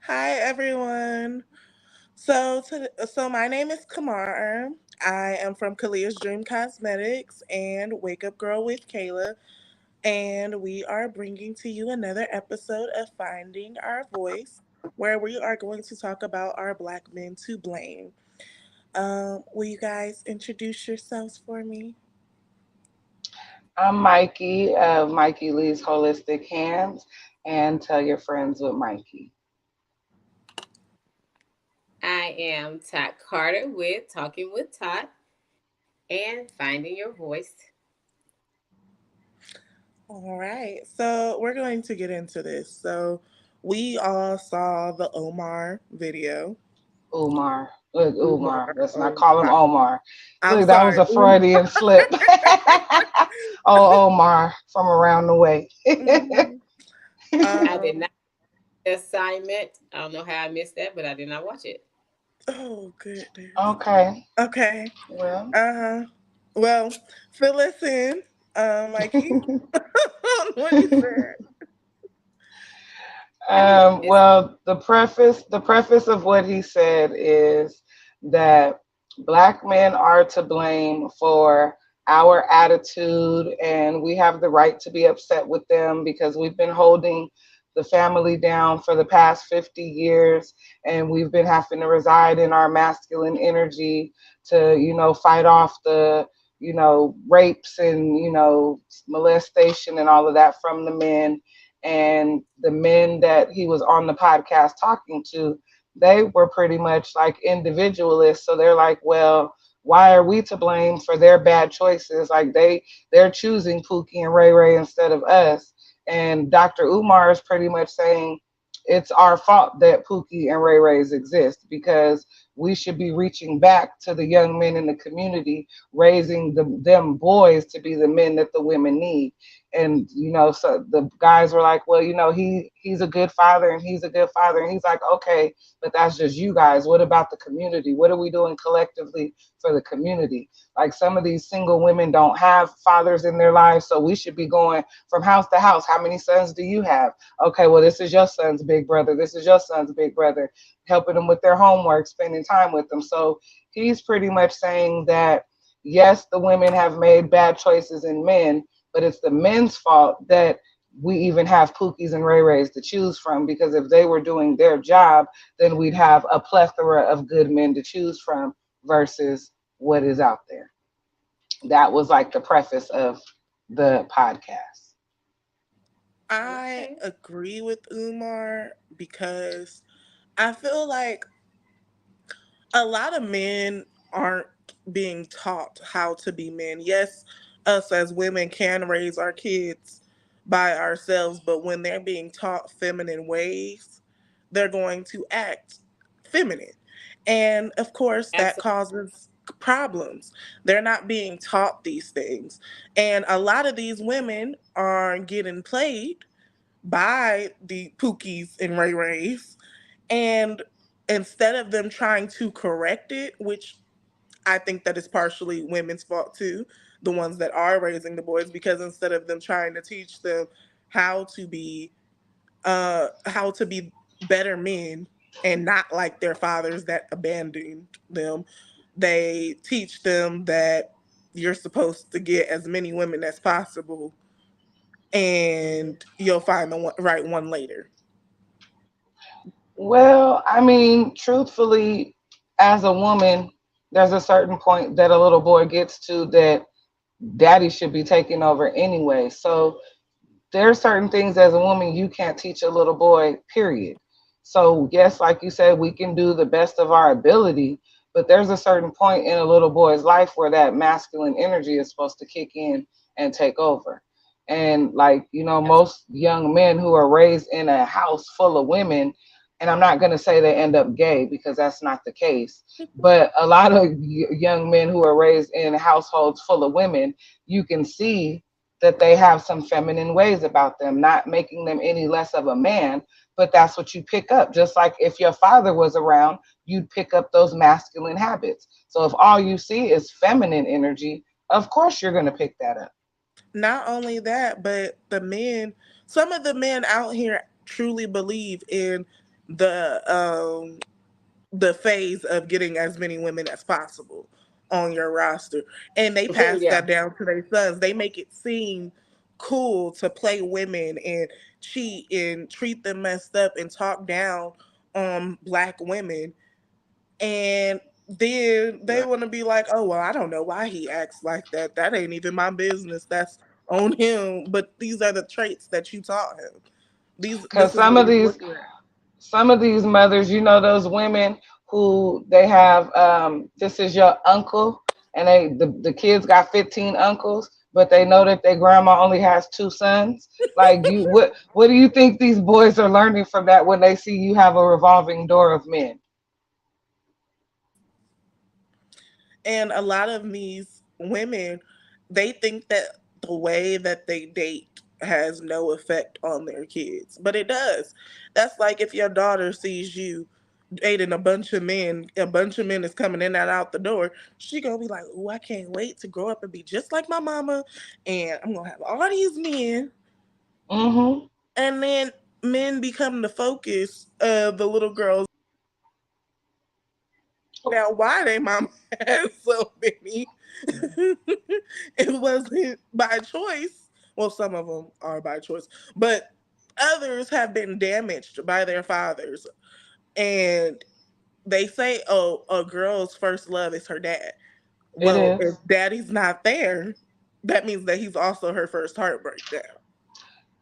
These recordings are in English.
Hi everyone. So my name is Kamar. I am from Kalia's Dream Cosmetics and Wake Up Girl with Kayla, and we are bringing to you another episode of Finding Our Voice, where we are going to talk about our black men to blame. Will you guys introduce yourselves for me? I'm Mikey of Mikey Lee's Holistic Hands, and tell your friends with Mikey. I am Tot Carter with Talking with Tot and Finding Your Voice. All right, so we're going to get into this. So we all saw the Omar video. Umar. Look, Umar. Umar. Let's not Oh call him my. Omar. I'm Look, that was sorry. a Freudian slip. Oh, Omar from around the way. Mhm. I did Um. not get the assignment. I don't know how I missed that, but I did not watch it. Oh goodness. Okay. Okay. Well, Uh huh. Well, fill us in, Mikey, on what he said. I did not miss. well, the preface of what he said is that black men are to blame for our attitude, and we have the right to be upset with them because we've been holding the family down for the past 50 years, and we've been having to reside in our masculine energy to, fight off the, rapes and, molestation and all of that from the men. And the men that he was on the podcast talking to, they were pretty much like individualists. So they're like, well, why are we to blame for their bad choices? Like they're choosing Pookie and Ray Ray instead of us. And Dr. Umar is pretty much saying it's our fault that Pookie and Ray Rays exist because we should be reaching back to the young men in the community, raising them boys to be the men that the women need. And so the guys were like, well, he's a good father and he's a good father. And he's like, okay, but that's just you guys. What about the community? What are we doing collectively for the community? Like some of these single women don't have fathers in their lives, so we should be going from house to house. How many sons do you have? Okay, well, this is your son's big brother, this is your son's big brother, helping them with their homework, spending time with them. So he's pretty much saying that yes, the women have made bad choices in men, but it's the men's fault that we even have Pookies and Ray Rays to choose from, because if they were doing their job, then we'd have a plethora of good men to choose from versus what is out there. That was like the preface of the podcast. I Okay. agree with Umar because I feel like a lot of men aren't being taught how to be men. Yes, us as women can raise our kids by ourselves, but when they're being taught feminine ways, they're going to act feminine. And of course, that Absolutely. causes problems. They're not being taught these things. And a lot of these women are getting played by the Pookies and Ray Rays. And instead of them trying to correct it, which I think that is partially women's fault too, the ones that are raising the boys, because instead of them trying to teach them how to be better men and not like their fathers that abandoned them, they teach them that you're supposed to get as many women as possible and you'll find the right one later. Well, I mean, truthfully, as a woman, there's a certain point that a little boy gets to that daddy should be taking over anyway. So there are certain things as a woman you can't teach a little boy, period. So, yes, like you said, we can do the best of our ability, but there's a certain point in a little boy's life where that masculine energy is supposed to kick in and take over. And, like, most young men who are raised in a house full of women, and I'm not going to say they end up gay because that's not the case, but a lot of young men who are raised in households full of women, you can see that they have some feminine ways about them, not making them any less of a man, but that's what you pick up. Just like if your father was around, you'd pick up those masculine habits. So if all you see is feminine energy, of course you're going to pick that up. Not only that, but some of the men out here truly believe in the um the phase of getting as many women as possible on your roster. And they pass Yeah. that down to their sons. They make it seem cool to play women and cheat and treat them messed up and talk down on black women. And then they Right. want to be like, oh, well, I don't know why he acts like that. That ain't even my business. That's on him. But these are the traits that you taught him. Because This is some what of he's these looking at. mothers, those women who they have, this is your uncle, and the kids got 15 uncles, but they know that their grandma only has two sons. Like, what do you think these boys are learning from that when they see you have a revolving door of men? And a lot of these women, they think that the way that they date has no effect on their kids, but it does. That's like if your daughter sees you dating a bunch of men is coming in and out the door, she gonna be like, oh, I can't wait to grow up and be just like my mama, and I'm gonna have all these men. Mm-hmm. And then men become the focus of the little girls. Now, why they mama had so many? It wasn't by choice. Well, some of them are by choice, but others have been damaged by their fathers. And they say, oh, a girl's first love is her dad. It Well, if is. daddy's not there, that means that he's also her first heartbreak now.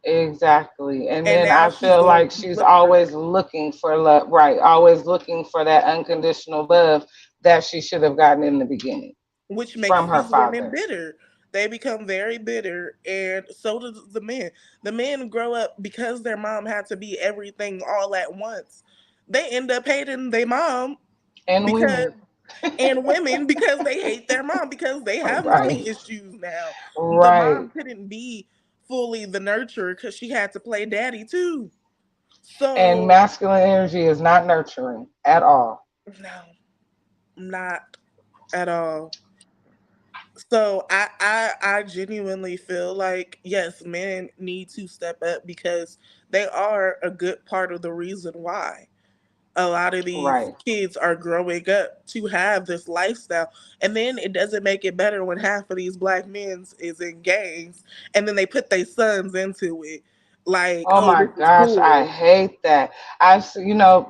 Exactly. And And then now I she's feel going like to be she's looking for always that. looking for love, right? Always looking for that unconditional love that she should have gotten in the beginning Which makes from her these women father. bitter. They become very bitter, and so does the men. The men grow up because their mom had to be everything all at once. They end up hating their mom And because, women. and women because they hate their mom because they have mommy Right. issues now. The Right. mom couldn't be fully the nurturer because she had to play daddy too. And So, masculine energy is not nurturing at all. no, not at all. So I genuinely feel like yes, men need to step up because they are a good part of the reason why a lot of these Right. kids are growing up to have this lifestyle. And then it doesn't make it better when half of these black men is in gangs and then they put their sons into it. Like, Oh oh, my this is gosh, I cool. hate that.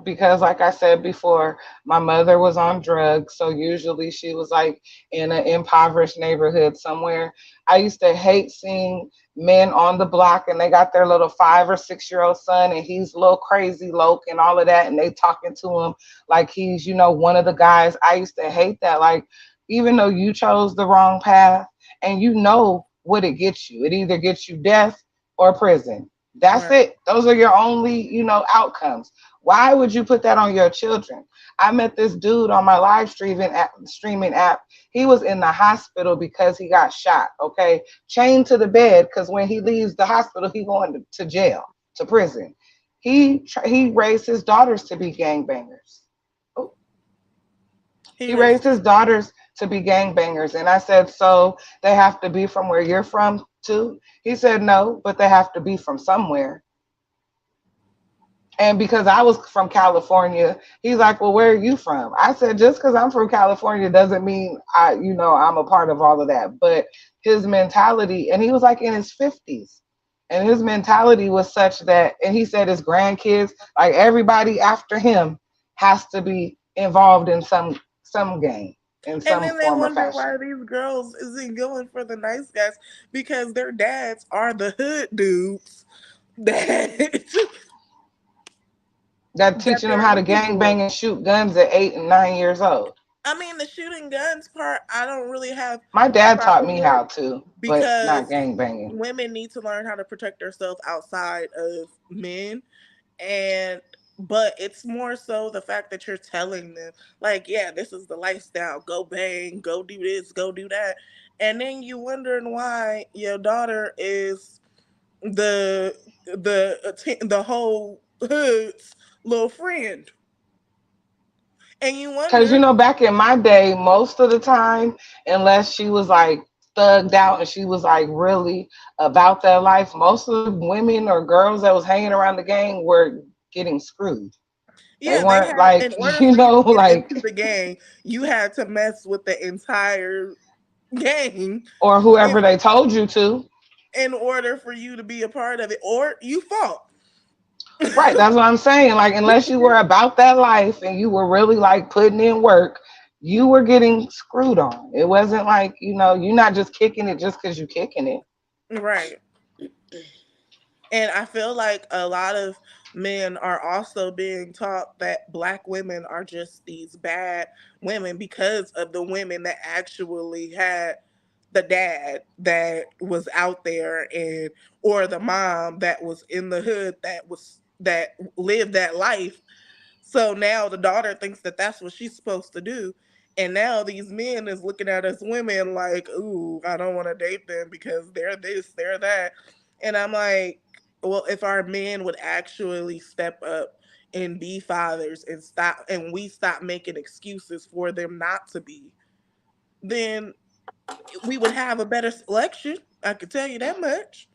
Because like I said before, my mother was on drugs, so usually she was like in an impoverished neighborhood somewhere. I used to hate seeing men on the block and they got their little 5 or 6 year old son and he's a little crazy loke and all of that and they talking to him like he's, one of the guys. I used to hate that. Like, even though you chose the wrong path and you know what it gets you, it either gets you death or prison. That's Right. it. Those are your only, outcomes. Why would you put that on your children? I met this dude on my live streaming app. He was in the hospital because he got shot. Okay, chained to the bed because when he leaves the hospital, he going to jail, to prison. He raised his daughters to be gangbangers. Oh, He he raised raised his daughters to be gangbangers, and I said, so they have to be from where you're from too? He said, no, but they have to be from somewhere. And because I was from California, he's like, "Well, where are you from?" I said, "Just because I'm from California doesn't mean I'm a part of all of that." But his mentality, and he was like in his 50s, and his mentality was such that, and he said his grandkids, like everybody after him, has to be involved in some game in and some then they form or wonder why fashion. these girls isn't going for the nice guys because their dads are the hood dudes that That that teaching them they're how to looking gang for. bang and shoot guns at 8 and 9 years old. I mean, the shooting guns part, I don't really have My a dad taught problem me with how to, but not because gang banging. women need to learn how to protect themselves outside of men. And but it's more so the fact that you're telling them, like, yeah, this is the lifestyle. Go bang, go do this, go do that, and then you wondering why your daughter is the whole hood's little friend, and you Because, wonder. back in my day, most of the time, unless she was like thugged out and she was like really about that life, most of the women or girls that was hanging around the gang were getting screwed. They Yeah, they weren't have. like, In order you for you know, to get like, into the gang, you had to mess with the entire gang or in, whoever they told you to. in order for you to be a part of it, or you fought. Right, that's what I'm saying. Like, unless you were about that life and you were really like putting in work, you were getting screwed on. It wasn't like, you're not just kicking it just because you're kicking it. Right. And I feel like a lot of men are also being taught that black women are just these bad women because of the women that actually had the dad that was out there, and or the mom that was in the hood that lived that life. So now the daughter thinks that that's what she's supposed to do. And now these men is looking at us women like, ooh, I don't want to date them because they're this, they're that. And I'm like, well, if our men would actually step up and be fathers and stop, and we stop making excuses for them not to be, then we would have a better selection. I could tell you that much.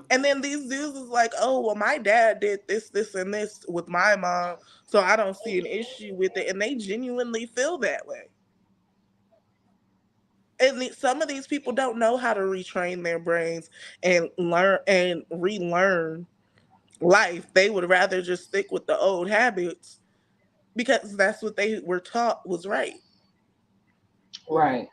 And then these dudes is like, oh, well, my dad did this, this, and this with my mom, so I don't see an issue with it. And they genuinely feel that way. And some of these people don't know how to retrain their brains and learn and relearn life. They would rather just stick with the old habits because that's what they were taught was right. Right. Right.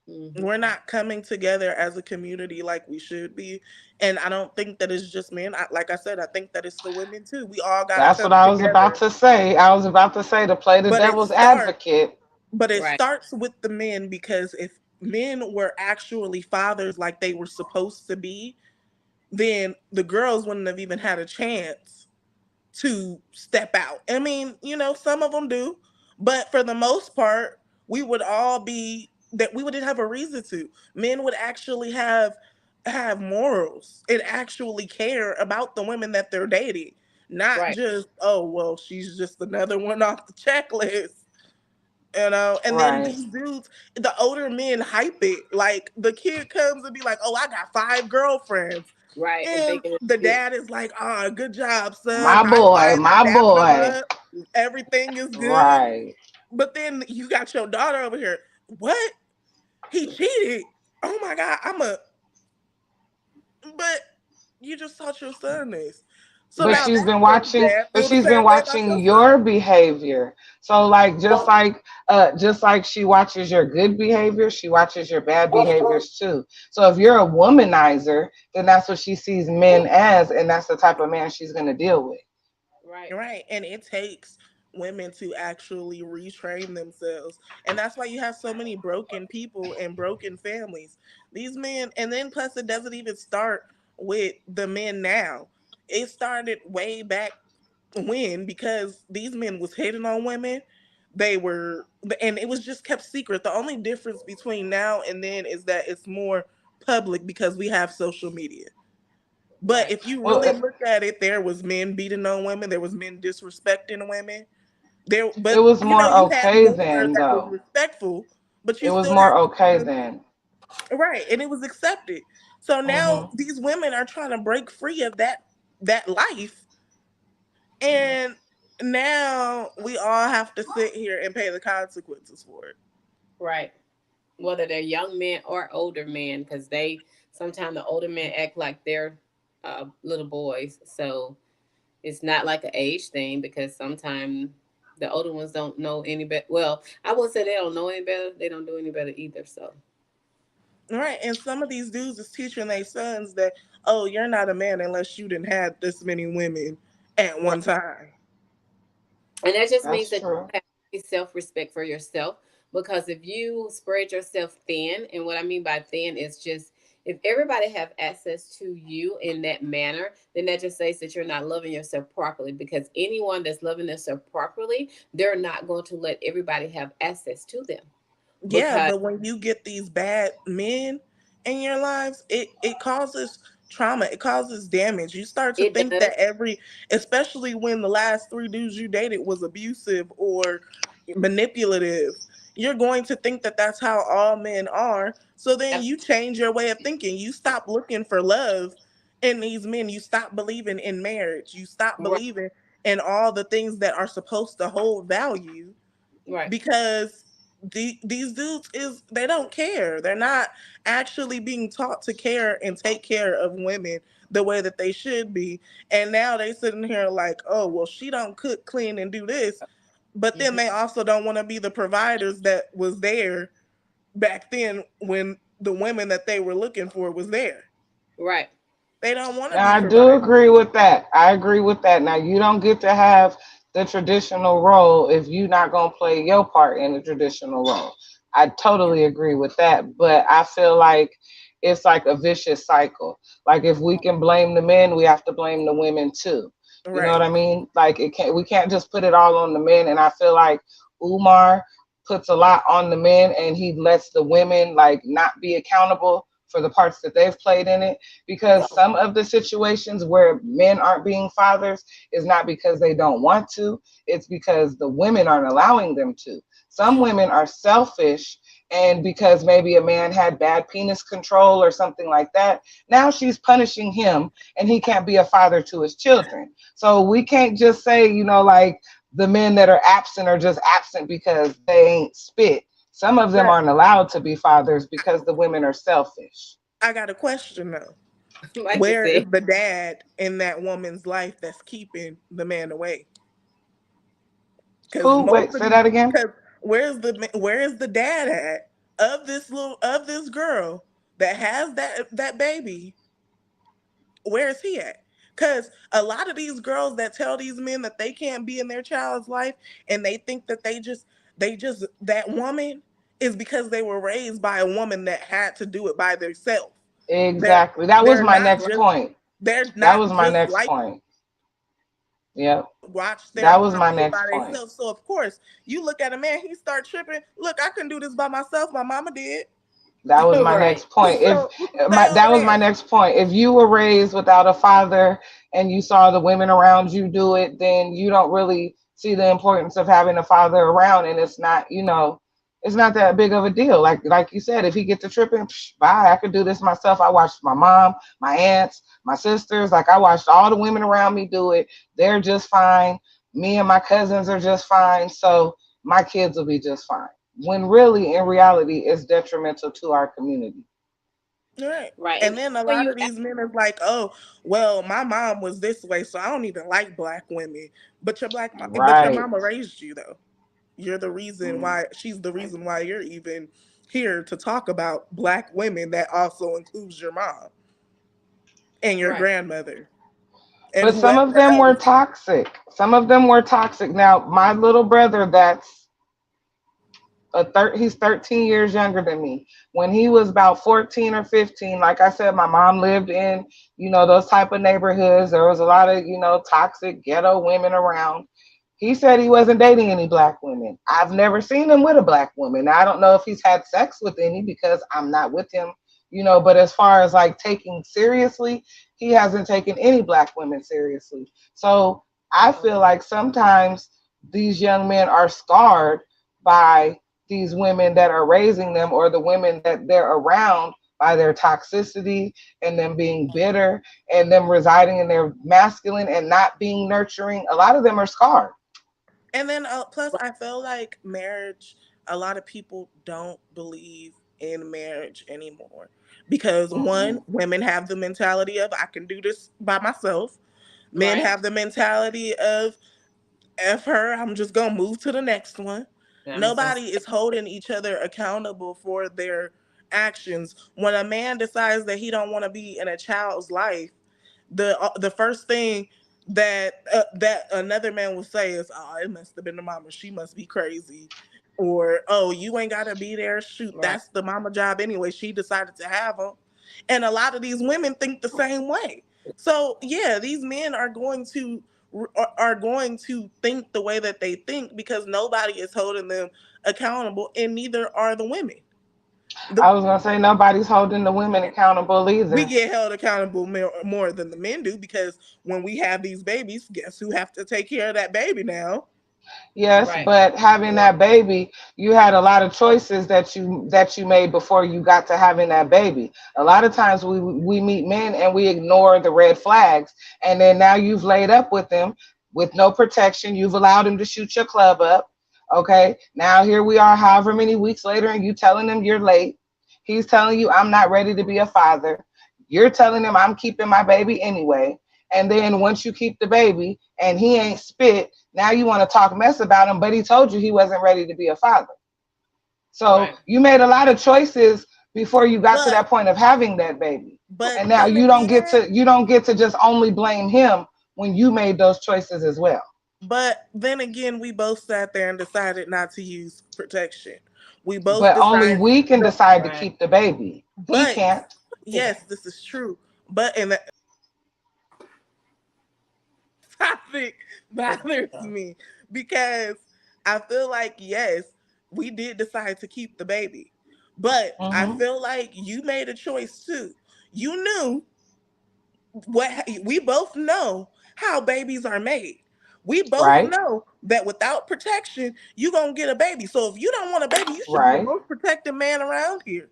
Hmm. We're not coming together as a community like we should be. And I don't think that it's just men. Like I said, I think that it's the women too. We all got to That's what come I was about together. to say. I was about to say to play the But it devil's starts advocate. but it Right. starts with the men, because if men were actually fathers like they were supposed to be, then the girls wouldn't have even had a chance to step out. I mean, some of them do, but for the most part, we would all be that we wouldn't have a reason to. Men would actually have morals and actually care about the women that they're dating, not Right. just, oh well, she's just another one off the checklist. And then Right. these dudes, the older men hype it. Like the kid comes and be like, "Oh, I got 5 girlfriends," Right. And and thinking it's the good. dad is like, "Ah, good job, son. My High boy, fiving, my dapping him boy. up. Everything is good." Right. But then you got your daughter over here. What? He cheated? Oh my god! But you just taught your son this. So But now she's that been mom and watching, dad but feel the she's been same way about watching your your son. behavior. So like Well, just like she watches your good behavior, she watches your bad behaviors too. So if you're a womanizer, then that's what she sees men as, and that's the type of man she's gonna deal with. right. Right. And it takes women to actually retrain themselves. And that's why you have so many broken people and broken families. These men, and then plus it doesn't even start with the men now. It started way back when, because these men was hitting on women. They were, and it was just kept secret. The only difference between now and then is that it's more public because we have social media. But Right. if you Well, really look at it, there was men beating on women. There was men disrespecting women. There, it but was more you had okay more then, that was though. respectful, but It you was still more had okay the then. right, and it was accepted. So now Hmm. these women are trying to break free of that life, and now we all have to sit here and pay the consequences for it. Right. Whether they're young men or older men, because they sometimes the older men act like they're little boys. So it's not like an age thing because sometimes the older ones don't know any better. Well, I would say they don't know any better. They don't do any better either. So Right, and some of these dudes is teaching their sons that, oh, you're not a man unless you didn't have this many women at right. one time. And that just means That's that true. you have self respect for yourself. Because if you spread yourself thin, and what I mean by thin is just if everybody have access to you in that manner, then that just says that you're not loving yourself properly. Because anyone that's loving themselves properly, they're not going to let everybody have access to them. Yeah, Because but when you get these bad men in your lives, it causes trauma. It causes damage. You start to it think does that especially when the last 3 dudes you dated was abusive or manipulative, you're going to think that that's how all men are. So then have you change your way of thinking. You stop looking for love in these men. You stop believing in marriage. You stop right, believing and all the things that are supposed to hold value, Right. because these dudes is they don't care. They're not actually being taught to care and take care of women the way that they should be. And now they sitting here like, oh well, she don't cook, clean, and do this, but then Hmm. they also don't want to be the providers that was there back then when the women that they were looking for was there. Right. They don't want to Now be I do providers. agree with that. I agree with that. Now you don't get to have the traditional role if you're not gonna play your part in the traditional role. I totally agree with that, but I feel like it's like a vicious cycle. Like if we can blame the men, we have to blame the women too. You know what Right. I mean? Like it can't we can't just put it all on the men. And I feel like Umar puts a lot on the men and he lets the women like not be accountable for the parts that they've played in it, because some of the situations where men aren't being fathers is not because they don't want to, it's because the women aren't allowing them to. Some women are selfish, and because maybe a man had bad penis control or something like that, now she's punishing him and he can't be a father to his children. So we can't just say, like the men that are absent are just absent because they ain't spit. Some of them Right. aren't allowed to be fathers because the women are selfish. I got a question though. Like you Where is said. the dad in that woman's life that's keeping the man away? Because Who? most Wait, of say these, that again. because where is the dad at of this girl that has that baby? Where is he at? Because a lot of these girls that tell these men that they can't be in their child's life, and they think that they just that woman is because they were raised by a woman that had to do it by themselves. They're Exactly. That was they're my not next just point. they're That not was my just next like point. Yep. watch their That was mom my do it next by point. themselves. So of course, you look at a man, he start tripping. Look, I can do this by myself. My mama did. That was my Right. next point. If So stay my over that was my there. next point. If you were raised without a father and you saw the women around you do it, then you don't really see the importance of having a father around, and it's not that big of a deal. Like you said, if he gets to tripping, psh, bye. I could do this myself. I watched my mom, my aunts, my sisters. Like I watched all the women around me do it. They're just fine. Me and my cousins are just fine. So my kids will be just fine, when really in reality it's detrimental to our community. Right. Right. And And even then a when lot you of these men is like, oh, well, my mom was this way, so I don't even like black women. But your Right. mama raised you though. You're the reason Mm. why she's the reason why you're even here to talk about black women. That also includes your mom and your right. grandmother and But some whoever of them were else. toxic. Some of them were toxic. Now, my little brother, he's 13 years younger than me. When he was about 14 or 15, like I said, my mom lived in, those type of neighborhoods. There was a lot of, toxic ghetto women around. He said he wasn't dating any black women. I've never seen him with a black woman. I don't know if he's had sex with any because I'm not with him, but as far as like taking seriously, he hasn't taken any black women seriously. So I feel like sometimes these young men are scarred by these women that are raising them, or the women that they're around, by their toxicity and them being bitter and them residing in their masculine and not being nurturing. A lot of them are scarred. And then plus, I feel like marriage. A lot of people don't believe in marriage anymore because one, Mm-mm. women have the mentality of I can do this by myself. Men Right. have the mentality of F her, I'm just gonna move to the next one. And I'm just gonna Nobody stay. is holding each other accountable for their actions. When a man decides that he don't want to be in a child's life, the first thing that another man will say is, "Oh, it must have been the mama. She must be crazy," or, "Oh, you ain't gotta be there. Shoot, Right. that's the mama job anyway. She decided to have him." And a lot of these women think the same way. So yeah, these men are going to think the way that they think because nobody is holding them accountable, and neither are the women. The, I was gonna say nobody's holding the women accountable we either. get held accountable more than the men do because when we have these babies, guess who have to take care of that baby now? Yes, Right. but having Well, that baby, you had a lot of choices that you made before you got to having that baby. A lot of times we meet men and we ignore the red flags, and then now you've laid up with them. with no protection. You've allowed him to shoot your club up. Okay. Now here we are, however many weeks later, and you telling him you're late. He's telling you, I'm not ready to be a father. You're telling him, I'm keeping my baby anyway. And then once you keep the baby and he ain't spit, now you want to talk mess about him, but he told you he wasn't ready to be a father. So Right. you made a lot of choices before you got to But that point of having that baby. but And now then again, you don't get to just only blame him when you made those choices as well. we both sat there and decided not to use protection. We both But only decided, we can the, decide to Right. keep the baby. He but can't. yes, this is true. But in the topic bothers me because I feel like yes, we did decide to keep the baby, but I Hmm. feel like you made a choice too. You knew what we both know how babies are made. We both Right. know that without protection, you're gonna get a baby. So if you don't want a baby, you should be the Right. most protected man around here.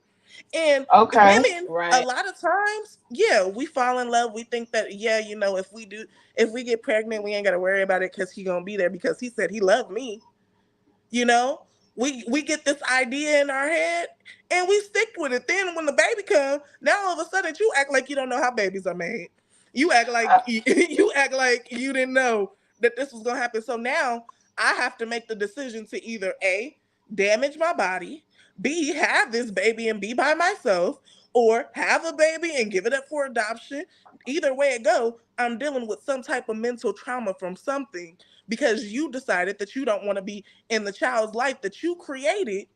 And Okay. women, a Right. lot of times, yeah, we fall in love. We think that, yeah, if we get pregnant, we ain't gotta worry about it because he gonna be there because he said he loved me. You know, we get this idea in our head and we stick with it. Then when the baby comes, now all of a sudden you act like you don't know how babies are made. You act like Uh, you act like you didn't know that this was gonna happen. So now I have to make the decision to either A, damage my body, B, have this baby and be by myself, or have a baby and give it up for adoption. Either way it go, I'm dealing with some type of mental trauma from something because you decided that you don't want to be in the child's life that you created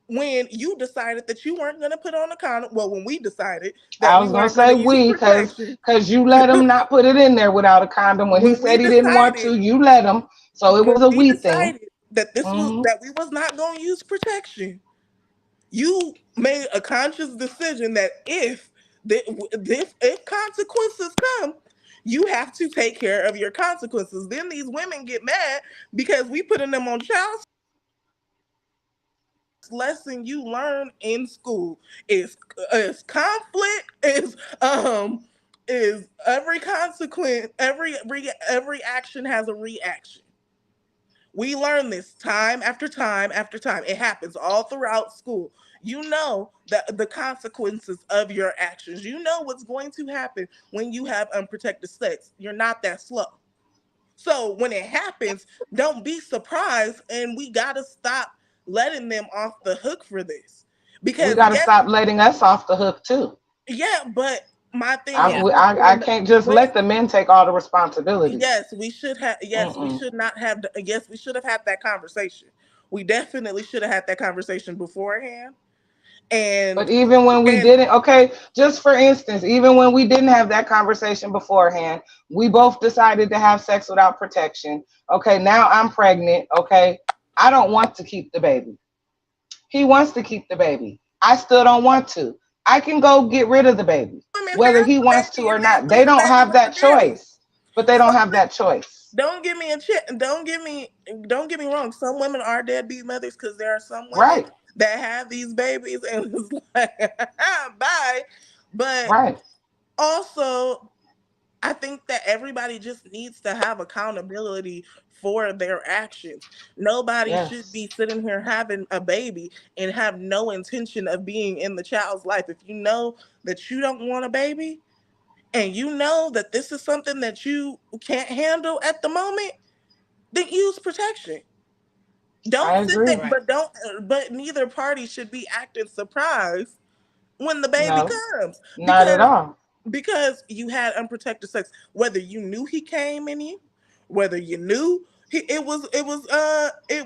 when you decided that you weren't going to put on a condom. Well, when we decided that I we was gonna weren't going say to use we, protection, cause you let him not put it in there without a condom when he when we said he didn't want decided to. You let him, so it was when a we we thing. decided that Hmm. that we was not going to use protection, you made a conscious decision that if consequences come, you have to take care of your consequences. Then these women get mad because we putting them on child lesson you learn in school is conflict is every consequence every action has a reaction. We learn this time after time after time. It happens all throughout school. You know that the consequences of your actions. You know what's going to happen when you have unprotected sex. You're not that slow. So when it happens, don't be surprised, and we gotta stop letting them off the hook for this. We Because got to yes, stop letting us off the hook too. yeah, but my thing is Yeah. this: I can't just let the men take all the responsibility. yes, we should have. Yes, we Mm-mm. should not have. Yes, we should have had that conversation. We definitely should have had that conversation beforehand. But And even when we and didn't, okay, just for instance, even when we didn't have that conversation beforehand, we both decided to have sex without protection. Okay, now I'm pregnant. Okay, I don't want to keep the baby. He wants to keep the baby. I still don't want to. I can go get rid of the baby, women whether have he the wants to baby or and they not. They leave the don't baby have with the that daddy. choice, but they don't Some have that choice. don't get me a don't get me wrong. Some women are deadbeat mothers because there are some women Right, that have these babies and it's like bye. But right. also, I think that everybody just needs to have accountability for their actions. Nobody should Yes, be sitting here having a baby and have no intention of being in the child's life. If you know that you don't want a baby and you know that this is something that you can't handle at the moment, then use protection. I Don't sit there, agree. Right. but neither party should be acting surprised when the baby No, comes not at because all. you had unprotected sex, whether you knew he came in you, whether you knew it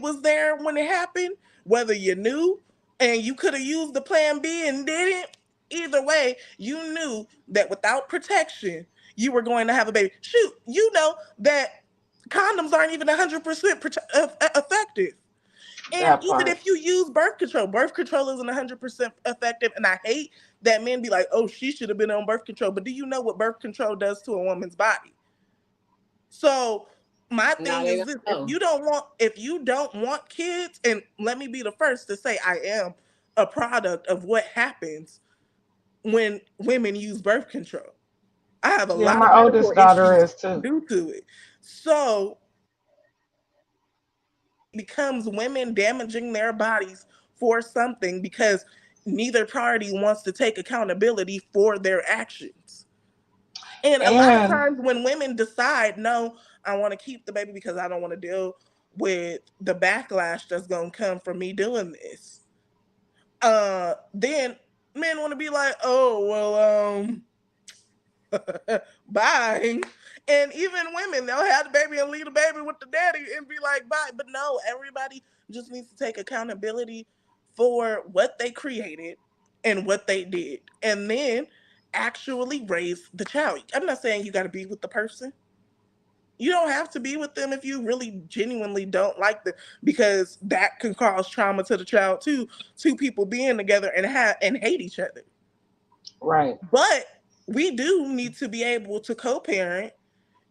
was there when it happened, whether you knew and you could have used the plan B and didn't. Either way, you knew that without protection you were going to have a baby. Shoot, you know that condoms aren't even 100% effective. And That even part. if you use birth control isn't 100% effective. And I hate that men be like, oh, she should have been on birth control. But do you know what birth control does to a woman's body? So my No, thing they is don't this: know. if you don't want kids, and let me be the first to say I am a product of what happens when women use birth control. I have a Yeah, lot of my medical oldest daughter issues is too. due to it. So becomes women damaging their bodies for something because neither party wants to take accountability for their actions. And a lot of And times when women decide, no, I want to keep the baby because I don't want to deal with the backlash that's going to come from me doing this, then men want to be like, oh, well, bye. And even women, they'll have the baby and leave the baby with the daddy and be like, bye. But no, everybody just needs to take accountability for what they created and what they did. And then actually raise the child. I'm not saying you got to be with the person. You don't have to be with them if you really genuinely don't like them, because that can cause trauma to the child too. Two people being together and hate each other. right. But we do need to be able to co-parent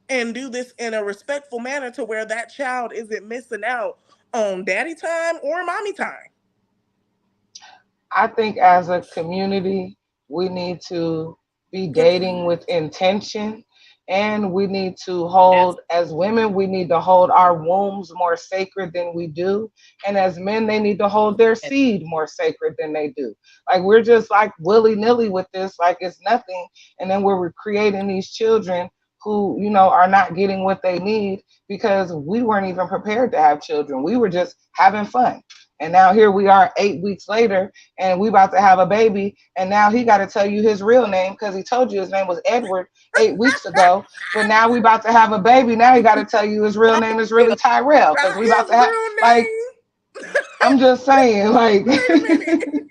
and do this in a respectful manner to where that child isn't missing out on daddy time or mommy time. I think as a community, we need to be dating Continue. with intention. And we need to hold, as women, we need to hold our wombs more sacred than we do. And as men, they need to hold their Absolutely. seed more sacred than they do. Like we're just like willy nilly with this, like it's nothing. And then we're creating these children who, are not getting what they need because we weren't even prepared to have children. We were just having fun. And now here we are 8 weeks later, and we about to have a baby. And now he got to tell you his real name because he told you his name was Edward 8 weeks ago. But now we about to have a baby. Now he got to tell you his real name is really Tyrell because Not we about his to have, real like, name. I'm just saying, like, Wait a minute.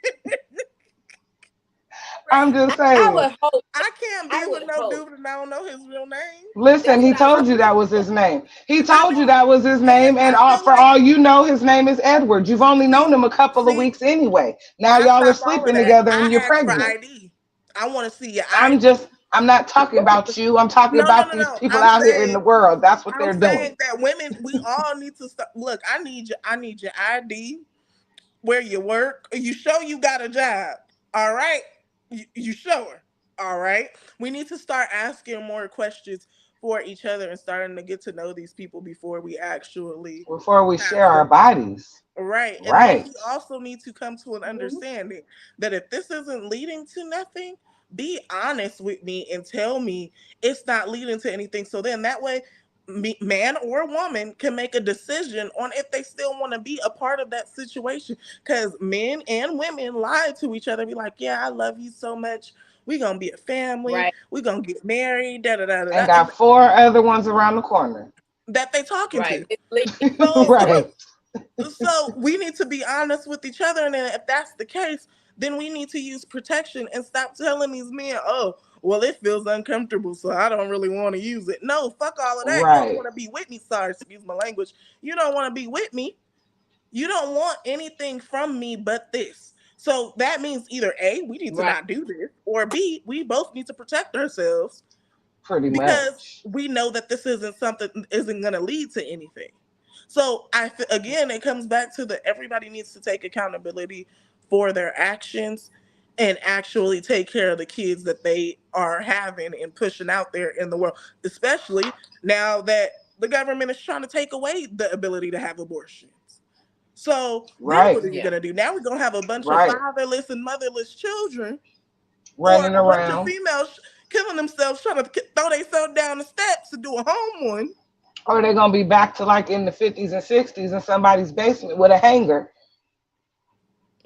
I'm Wait. just I saying. would hope. I can't I be with would no hope. dude and I don't know his real name. Listen, That's he what I was told you that was his name. He I told you know. that was his And name, and I feel for like, all you know, his name is Edward. You've only known him a couple of see, weeks anyway. Now I y'all are stop all of sleeping that. together and you're I asked for pregnant. ID. I want to see your I'm ID. just, I'm not talking about you. I'm talking No, no, about no, these no. people out here in the world. That's what I'm they're saying doing. that women, we all need to stop. Look, I need your ID, where you work. You show you got a job. All right. You show her. All right. We need to start asking more questions for each other and starting to get to know these people before we actually Before we have share our sex. bodies. Right. And then Right. we also need to come to an Mhm. understanding that if this isn't leading to nothing, be honest with me and tell me it's not leading to anything. So then that way, man or woman can make a decision on if they still want to be a part of that situation. Because men and women lie to each other, be like, yeah, I love you so much. We're going to be a family. Right. We're going to get married, da da da da da. And got four other ones around the corner. That they talking Right. to. Misleading. So Right. So we need to be honest with each other, and then if that's the case, then we need to use protection and stop telling these men, "Oh, well, it feels uncomfortable, so I don't really want to use it." No, fuck all of that. You don't Right. want to be with me. Sorry, excuse my language. You don't want to be with me. You don't want anything from me but this. So that means either A, we need to Right. not do this, or B, we both need to protect ourselves Pretty because much. we know that this isn't something isn't going to lead to anything. So again, it comes back to the everybody needs to take accountability for their actions and actually take care of the kids that they are having and pushing out there in the world, especially now that the government is trying to take away the ability to have abortions. So then Right. what are you Yeah. gonna do? Now we're gonna have a bunch of Right. fatherless and motherless children, or Running a bunch of around. females killing themselves trying to throw themselves down the steps to do a home one. Or they're gonna be back to like in the 50s and 60s in somebody's basement with a hanger.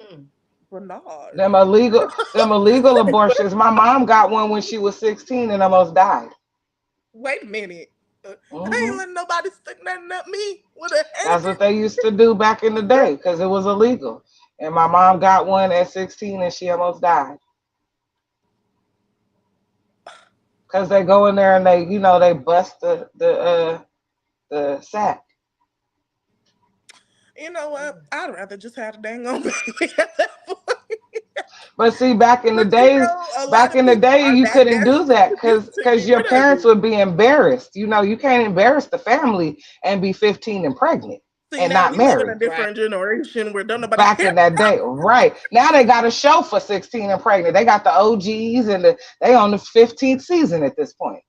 Mm. Bernard. Them illegal abortions. My mom got one when she was 16 and almost died. Wait a minute. I ain't Hmm. letting nobody stick nothing up me with a That's what hanger. they used to do back in the day because it was illegal. And my mom got one at 16 and she almost died. Because they go in there and they bust the sack. You know what? Mm. I'd rather just have a dang on baby at that point. But see, But you know, a lot back of in the people day, are you that couldn't do desperate that to do to because get your rid of parents it. would be embarrassed. You can't embarrass the family and be 15 and pregnant See, and now not we live in married. a Right. different generation where don't nobody Back care. in that day, right now they got a show for 16 and pregnant. They got the OGs and they on the 15th season at this point.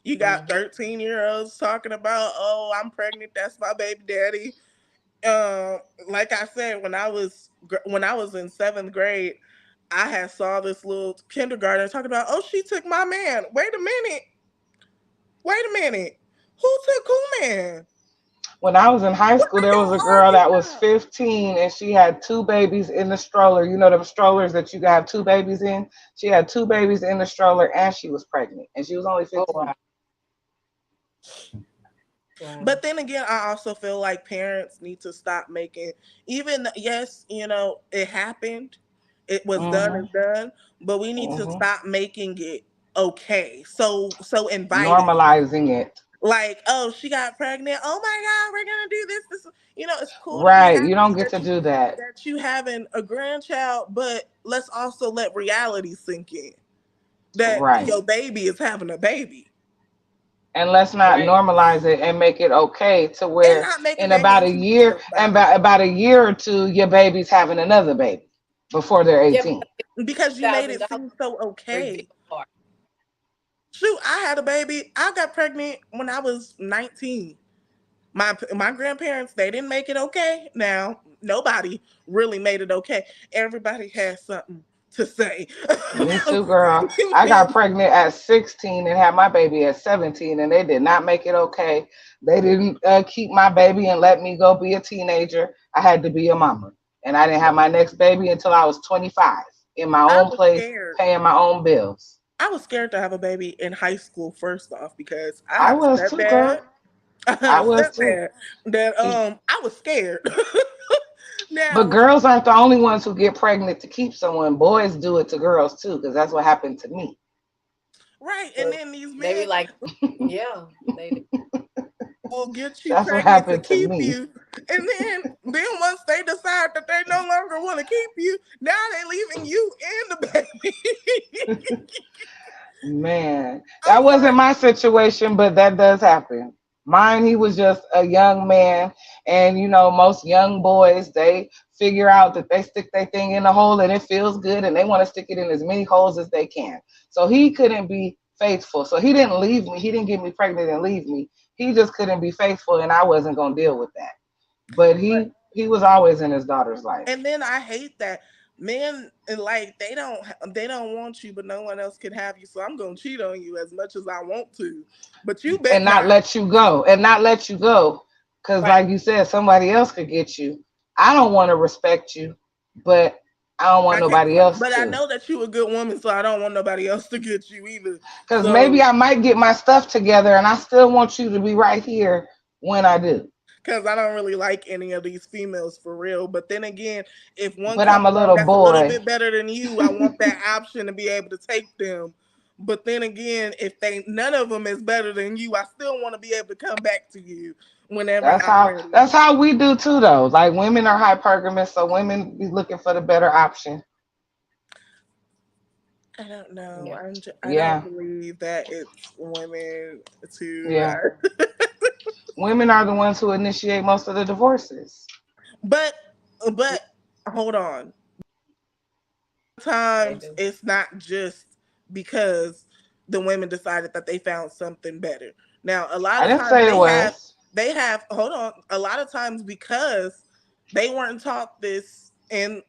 You got Mhm. 13-year-olds talking about, oh, I'm pregnant, that's my baby daddy. um, like I said, when I was in seventh grade, I had saw this little kindergarten talking about, oh, she took my man. Wait a minute, who took who man? When I was in high What school, are there was a y'all girl arguing that was about? 15 and she had two babies in the stroller. You know them strollers that you can have two babies in? She had two babies in the stroller and she was pregnant and she was only Oh 15. wow, wow. But then again, I also feel like parents need to stop making, even yes, it happened, it was done Hmm. and done, but we need to Hmm. stop making it okay. So inviting. Normalizing it. Like, oh, she got pregnant. Oh my God, we're gonna do this. This, it's cool to be Right. You happy don't get to do that. that you having a grandchild, but let's also let reality sink in that Right. your baby is having a baby And let's not Right. normalize it and make it okay to and where not make a in baby about a into a year joke, by and the way, about a year or two your baby's having another baby before they're Yeah, 18. because because you made it $1,000 seem so reveal okay. part. Shoot, I had a baby. I got pregnant when I was 19. My grandparents, they didn't make it okay. Now nobody really made it okay. Everybody has something to say. Me too, girl. I got pregnant at 16 and had my baby at 17, and they did not make it okay. They didn't keep my baby and let me go be a teenager. I had to be a mama. And I didn't have my next baby until I was 25 in my I own was place, scared. paying my own bills. I was scared to have a baby in high school. First off, because I I had a was too, stepdad. girl. I had I a was too. stepdad that I was scared. But Now, girls aren't the only ones who get pregnant to keep someone. Boys do it to girls too, because that's what happened to me. right, and True. then these They be men like, yeah, they do. will get you That's what pregnant to happened to keep me. you, and then once they decide that they no longer want to keep you, now they leaving you and the baby. Man, I'm that wasn't sorry. my situation, but that does happen. Mine, he was just a young man, and most young boys they figure out that they stick their thing in the hole and it feels good, and they want to stick it in as many holes as they can. So he couldn't be faithful. So he didn't leave me. He didn't get me pregnant and leave me. He just couldn't be faithful, and I wasn't gonna deal with that. But But he was always in his daughter's life. and then I hate that men like they don't want you, but no one else can have you. So I'm gonna cheat on you as much as I want to, but you And bet not not. let you go and not let you go because Right. like you said somebody else could get you. I don't want to respect you, but I don't want I can't, nobody else but I to, know that you a good woman, so I don't want nobody else to get you either. because maybe So, I might get my stuff together and I still want you to be right here when I do. because I don't really like any of these females for real. But then again, if one But come I'm a along little that's a little boy. bit better than you, I want that option to be able to take them. But then again, if they none of them is better than you, I still want to be able to come back to you whenever that's I'm how ready. that's how we do too though. Like women are hypergamous, so women be looking for the better option. I don't know. Yeah. I don't Yeah. believe that it's women to. Yeah. Women are the ones who initiate most of the divorces. But but hold on. They Times do. it's not just because the women decided that they found something better. Now, a lot I of didn't times say it was. they have hold on, a lot of times because they weren't taught this in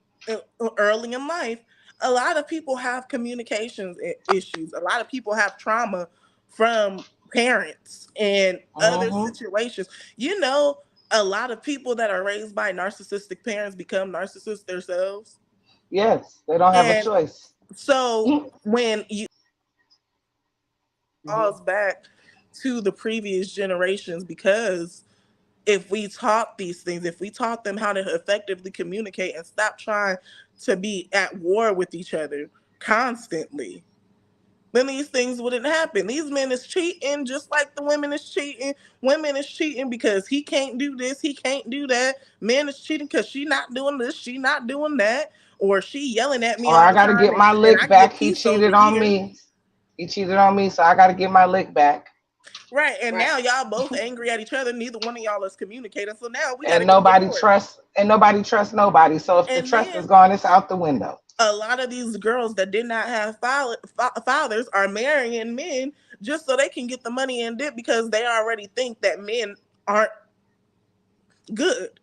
early in life, a lot of people have communications issues. A lot of people have trauma from parents and other Hmm. situations. You know, a lot of people that are raised by narcissistic parents become narcissists themselves. Yes, they don't have a And choice. so when you Hmm. falls back to the previous generations, because if we taught these things, if we taught them how to effectively communicate and stop trying to be at war with each other constantly, then these things wouldn't happen. These men is cheating just like the women is cheating. Women is cheating because he can't do this, he can't do that. Men is cheating because she not doing this, she not doing that, or she yelling at me Or all I the got to time get my and lick I get back. He peace over cheated on here. me. He cheated on me, so I got to get my lick back. Right. And Right. now y'all both angry at each other. Neither one of y'all is communicating. So now we got to And get nobody divorced. trusts. And nobody trusts nobody. So if the And trust is then gone, it's out the window. a lot of these girls that did not have fathers are marrying men just so they can get the money and dip because they already think that men aren't good.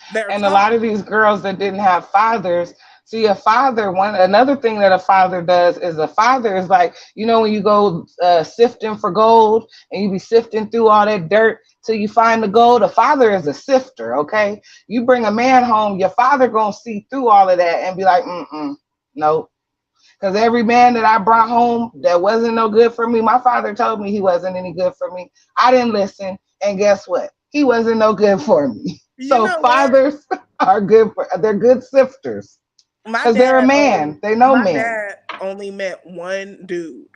They're And a taught. lot of these girls that didn't have fathers, see a father, one another thing that a father does is a father is like, when you go sifting for gold and you be sifting through all that dirt till you find the gold. A father is a sifter, okay? You bring a man home, your father gonna see through all of that and be like, nope. Because every man that I brought home that wasn't no good for me, my father told me he wasn't any good for me. I didn't listen. And guess what? He wasn't no good for me. You So know what? fathers are they're good sifters My because they're a dad only man. They know my men. dad only met one dude.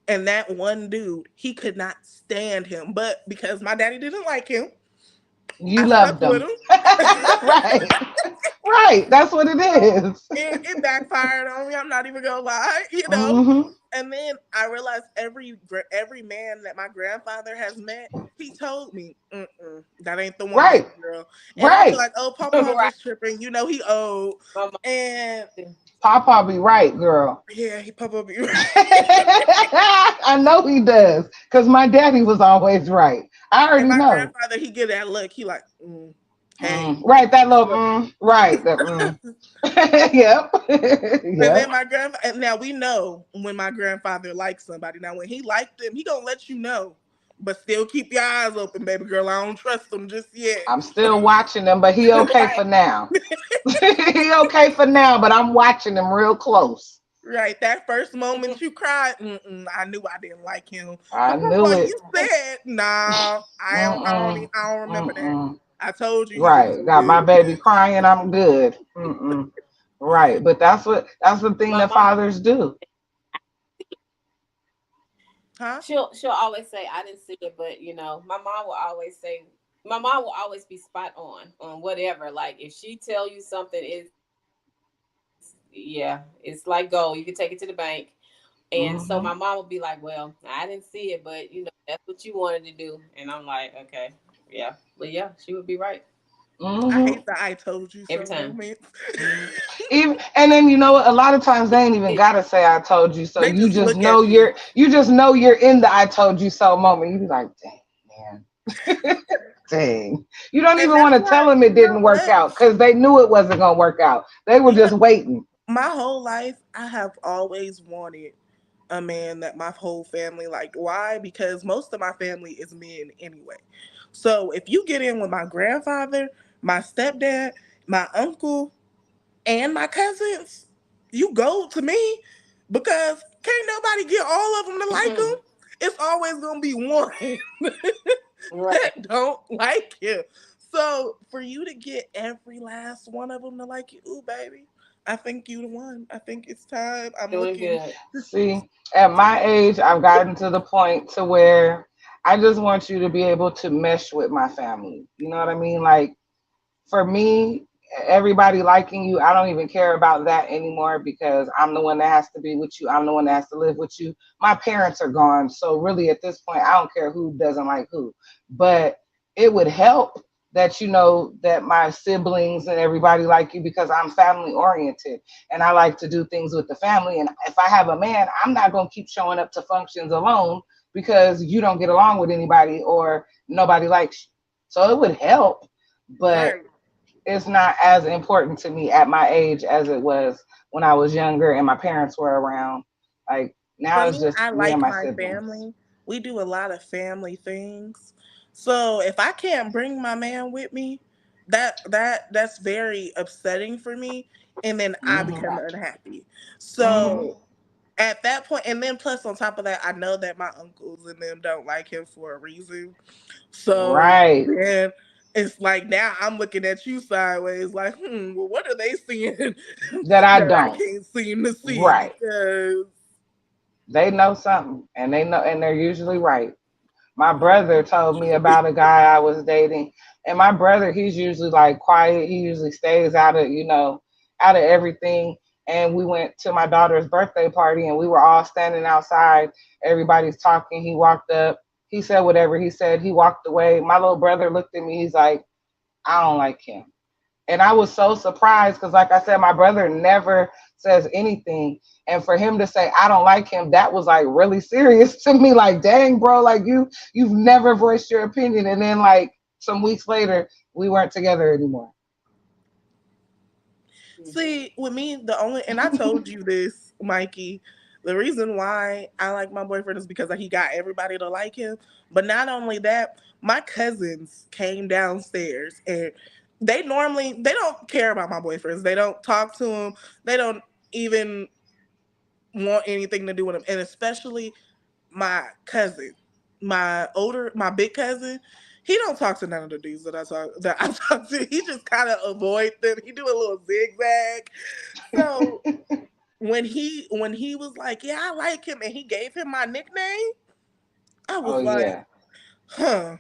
And that one dude, he could not stand him. But because my daddy didn't like him, You I stuck loved with them. him. Right. Right. That's what it is. It backfired on me. I'm not even gonna lie, you know. Hmm. And then I realized every man that my grandfather has met, he told me, that ain't the one, baby Right. girl. And I'd be Right. like, oh, Papa Right. just tripping, he old. My mom And too. Papa be right, girl. yeah, he Papa be I know he does because my daddy was always right. I and already my know. grandfather, he get that look. He like, hey. Right, that little right. That yep. And then Yep. my grandfather, and now we know when my grandfather likes somebody. Now, when he liked them, he gonna let you know, but still keep your eyes open, baby girl. I don't trust them just yet. I'm still watching him, but he okay Right. for now. He okay for now, but I'm watching him real close. Right, that first moment you cried, I knew I didn't like him. I But knew Grandma, it. you said, nah, Mm-mm. I don't remember that. Mm-mm. I told you he was Right. no Got my good, baby crying. I'm good. Mm-mm. Right. But that's the thing My that mom, fathers do. huh? she'll always say, I didn't see it, but my mom will always say, my mom will always be spot on whatever. Like if she tell you something, it's yeah, it's like gold. You can take it to the bank. And so Hmm. my mom would be like, "Well, I didn't see it, but that's what you wanted to do." And I'm like, "Okay, yeah, but yeah, she would be right I Hmm. hate the I told you every so time." moments. Even and then a lot of times they ain't even gotta say I told you so. They You just just look know at you. you're in the I told you so moment. You be like, dang, man. Dang. You don't And even that's want to tell why, them it didn't work what? out because they knew it wasn't gonna work out. They were just waiting. My whole life, I have always wanted a man that my whole family liked. Why? Because most of my family is men anyway. So if you get in with my grandfather, my stepdad, my uncle, and my cousins, you go to me because can't nobody get all of them to like him. It's always gonna be one Right. that don't like you. So for you to get every last one of them to like you, ooh baby, I think you the one. I think it's time. I'm Doing looking. good. See, at my age, I've gotten to the point to where I just want you to be able to mesh with my family. You know what I mean? Like for me, everybody liking you, I don't even care about that anymore because I'm the one that has to be with you. I'm the one that has to live with you. My parents are gone. So really at this point, I don't care who doesn't like who. But it would help that you know that my siblings and everybody like you because I'm family oriented and I like to do things with the family. And if I have a man, I'm not going to keep showing up to functions alone because you don't get along with anybody or nobody likes you. So it would help, but Right. it's not as important to me at my age as it was when I was younger and my parents were around. Like For now it's me, just I me and like my my siblings. family. We do a lot of family things. So if I can't bring my man with me, that's very upsetting for me. And then I Hmm. become unhappy. Hmm. So at that point, and then plus on top of that, I know that my uncles and them don't like him for a reason. So Right. then it's like now I'm looking at you sideways, like, well, what are they seeing That I that I don't. can't seem to see? Right. Because They know something and they know and they're usually right. My brother told me about a guy I was dating, and my brother, he's usually like quiet. He usually stays out of, out of everything. And we went to my daughter's birthday party, and we were all standing outside. Everybody's talking. He walked up. He said whatever he said. He walked away. My little brother looked at me. He's like, I don't like him. And I was so surprised because, like I said, my brother never says anything. And for him to say, I don't like him, that was like really serious to me. Like, dang, bro, like you've never voiced your opinion. And then, like, some weeks later, we weren't together anymore. See, with me, the only, and I told you this, Mikey, the reason why I like my boyfriend is because he got everybody to like him. But not only that, my cousins came downstairs and they don't care about my boyfriends. They don't talk to him. They don't even want anything to do with him. And especially my cousin, my big cousin, he don't talk to none of the dudes that I talk to. He just kind of avoid them. He do a little zigzag. So when he was like, yeah, I like him, and he gave him my nickname, I Oh was like, yeah. huh.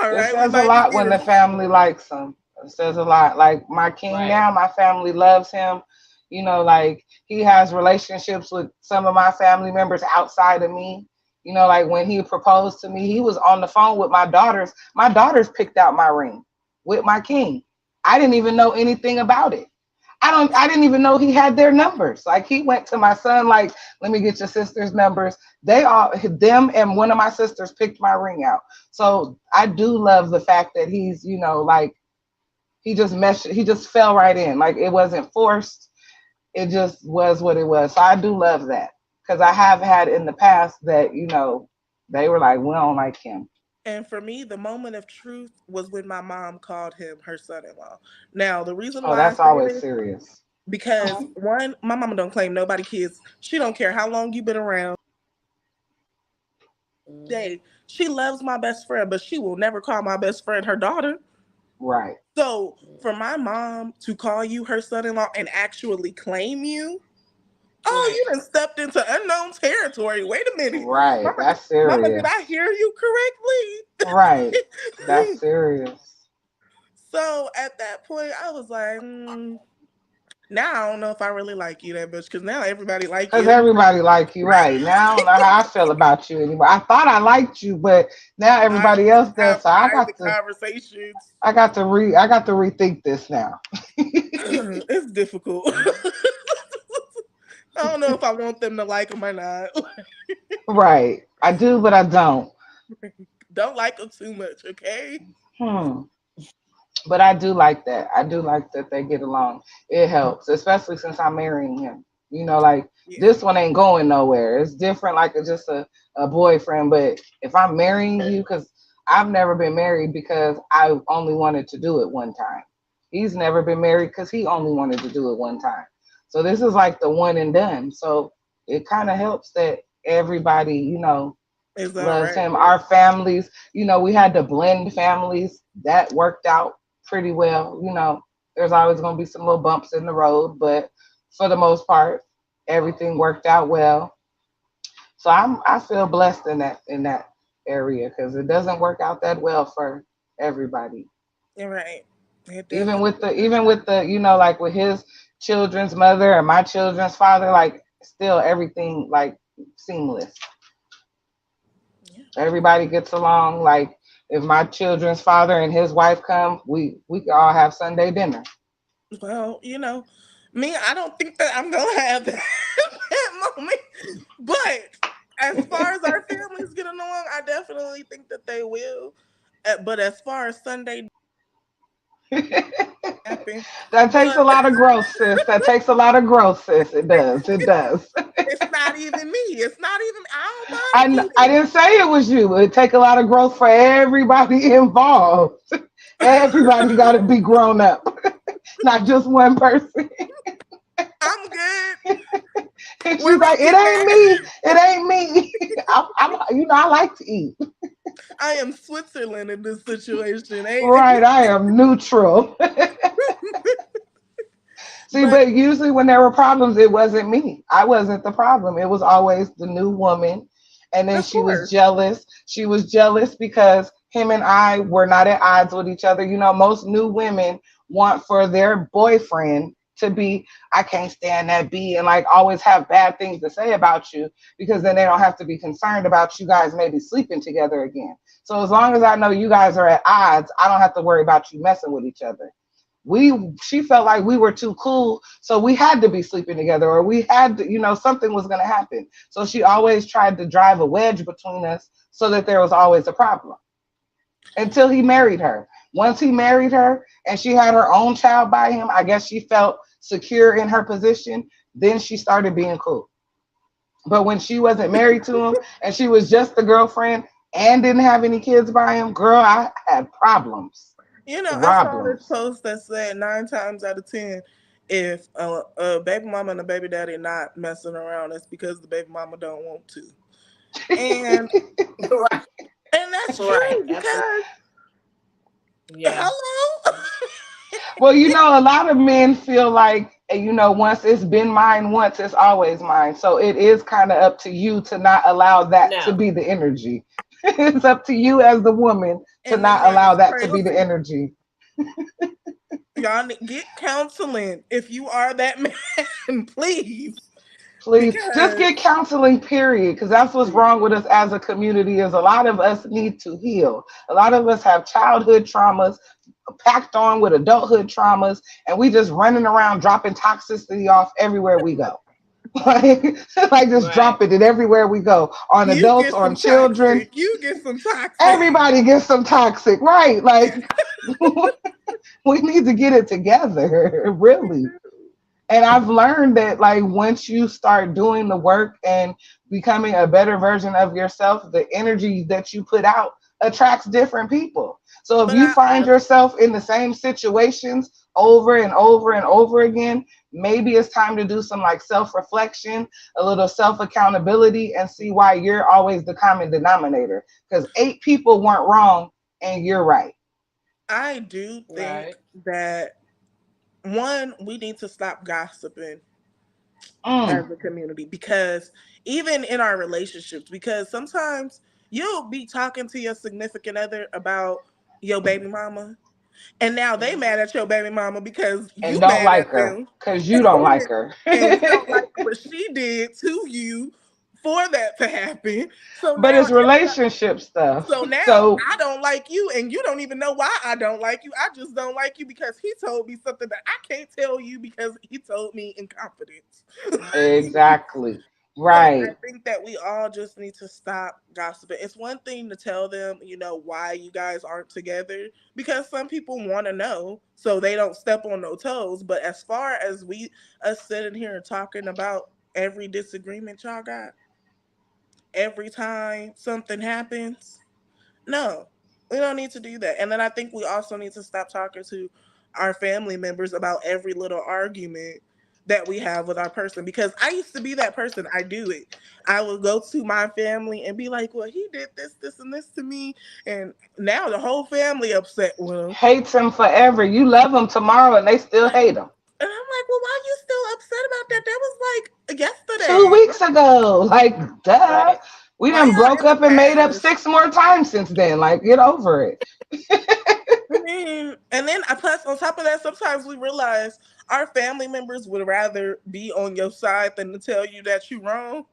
All It right, we says a might be lot when getting the family likes him. It says a lot. Like my king Right. now, my family loves him. You know, like he has relationships with some of my family members outside of me. You know, like when he proposed to me, he was on the phone with my daughters. My daughters picked out my ring with my king. I didn't even know anything about it. I didn't even know he had their numbers. Like he went to my son, like, let me get your sister's numbers. They all them and one of my sisters picked my ring out. So I do love the fact that he's, you know, like he just fell right in. Like it wasn't forced. It just was what it was. So I do love that. Because I have had in the past that, you know, they were like, we don't like him. And for me, the moment of truth was when my mom called him her son-in-law. Now, the reason Oh, why I that's say always this, serious. because one, my mama don't claim nobody kids. She don't care how long you been around. Mm-hmm. Day, she loves my best friend, but she will never call my best friend her daughter. Right. So for my mom to call you her son-in-law and actually claim you, oh, Right. you done stepped into unknown territory. Wait a minute, Right. mama, That's mama, did I serious. hear you Right. That's correctly? serious. So at that point, I was like, now I don't know if I really like you that much because now everybody like Because you. everybody like you, right? Now I don't know how I feel about you anymore. I thought I liked you, but now I everybody need to else does. have So private conversations. I got to rethink this now. It's difficult. I don't know if I want them to like them or not. Right. I do, but I don't. Don't like them too much, okay? Hmm. But I do like that. I do like that they get along. It helps, especially since I'm marrying him. You know, like Yeah, this one ain't going nowhere. It's different, like it's just a boyfriend. But if I'm marrying you, because I've never been married because I only wanted to do it one time. He's never been married because he only wanted to do it one time. So this is like the one and done. So it kind of helps that everybody, you know, it's all loves right. him. Our families, you know, we had to blend families. That worked out pretty well. You know, there's always going to be some little bumps in the road, but for the most part, everything worked out well. So I feel blessed in that area because it doesn't work out that well for everybody. You're right. It Even definitely even with the you know like with his children's mother and my children's father, like still everything like seamless. does. Everybody gets along. Like if my children's father and his wife come, we can all have Sunday dinner. Well, me, I don't think that I'm gonna have that, that moment. But as far as our families getting along, I definitely think that they will. But as far as Sunday happen, That takes a but lot of growth, sis. That takes a lot of growth, sis. It does. It does. it's not even me. It's not even. I don't mind I eating. didn't say it was you. It take a lot of growth for everybody involved. Everybody got to be grown up, not just one person. I'm good. And Where she's my like, "It people ain't at? me. It ain't me. You know, I like to eat. I am Switzerland in this situation, ain't Right? I am neutral." See, but but usually when there were problems, it wasn't me. I wasn't the problem. It was always the new woman. And then of she was course, jealous. She was jealous because him and I were not at odds with each other. You know, most new women want for their boyfriend to be, I can't stand that B, and like always have bad things to say about you because then they don't have to be concerned about you guys maybe sleeping together again. So as long as I know you guys are at odds, I don't have to worry about you messing with each other. She felt like we were too cool, so we had to be sleeping together, or we had to, you know, something was going to happen. So she always tried to drive a wedge between us so that there was always a problem until he married her. Once he married her and she had her own child by him, I guess she felt secure in her position. Then she started being cool. But when she wasn't married to him and she was just the girlfriend and didn't have any kids by him, girl, I had problems. You know, I saw this Problems. post that said 9 times out of 10, if a baby mama and a baby daddy not messing around, it's because the baby mama don't want to. And Right. that's Right. true Absolutely. because Yeah. hello. Well, a lot of men feel like, once it's been mine once, it's always mine. So it is kind of up to you to not allow that to No. be the energy. It's up to you as the woman to And then not allow that's that to be the crazy. energy. Y'all get counseling if you are that man, please, Please just because get counseling, period. Because that's what's wrong with us as a community is a lot of us need to heal. A lot of us have childhood traumas packed on with adulthood traumas, and we just running around dropping toxicity off everywhere we go. like, like just Right. dropping it everywhere we go on you adults, get on some children. toxic. You get some toxic. Everybody gets some toxic, right? Like we need to get it together, really. And I've learned that like once you start doing the work and becoming a better version of yourself, the energy that you put out attracts different people. So if But you I find I, yourself in the same situations over and over and over again, maybe it's time to do some like self-reflection, a little self-accountability, and see why you're always the common denominator. Because 8 people weren't wrong and you're right. I do right. think that one, we need to stop gossiping Mm. as a community because even in our relationships, because sometimes you'll be talking to your significant other about your baby mama, and now they Hmm. mad at your baby mama because And you don't mad like at her them, because you and don't like her. you don't like what she did to you for that to happen. So But now it's relationship stuff. so now So I don't like you, and you don't even know why I don't like you. I just don't like you because he told me something that I can't tell you because he told me in confidence. exactly. So I Right. think that we all just need to stop gossiping. It's one thing to tell them, why you guys aren't together because some people want to know so they don't step on no toes. But as far as us sitting here and talking about every disagreement y'all got, every time something happens, no, we don't need to do that. And then I think we also need to stop talking to our family members about every little argument that we have with our person because I used to be that person. I do it. I would go to my family and be like, "Well, he did this, this, and this to me," and now the whole family upset with him. Hates him forever. You love him tomorrow and they still hate him. And I'm like, "Well, why are you still upset about that? That was like Two yesterday. weeks ago. Like, duh. Right. We Why done y'all broke in the up and made up past?" 6 more times since then. Like, get over it. I mean, and then I plus on top of that, sometimes we realize our family members would rather be on your side than to tell you that you're wrong.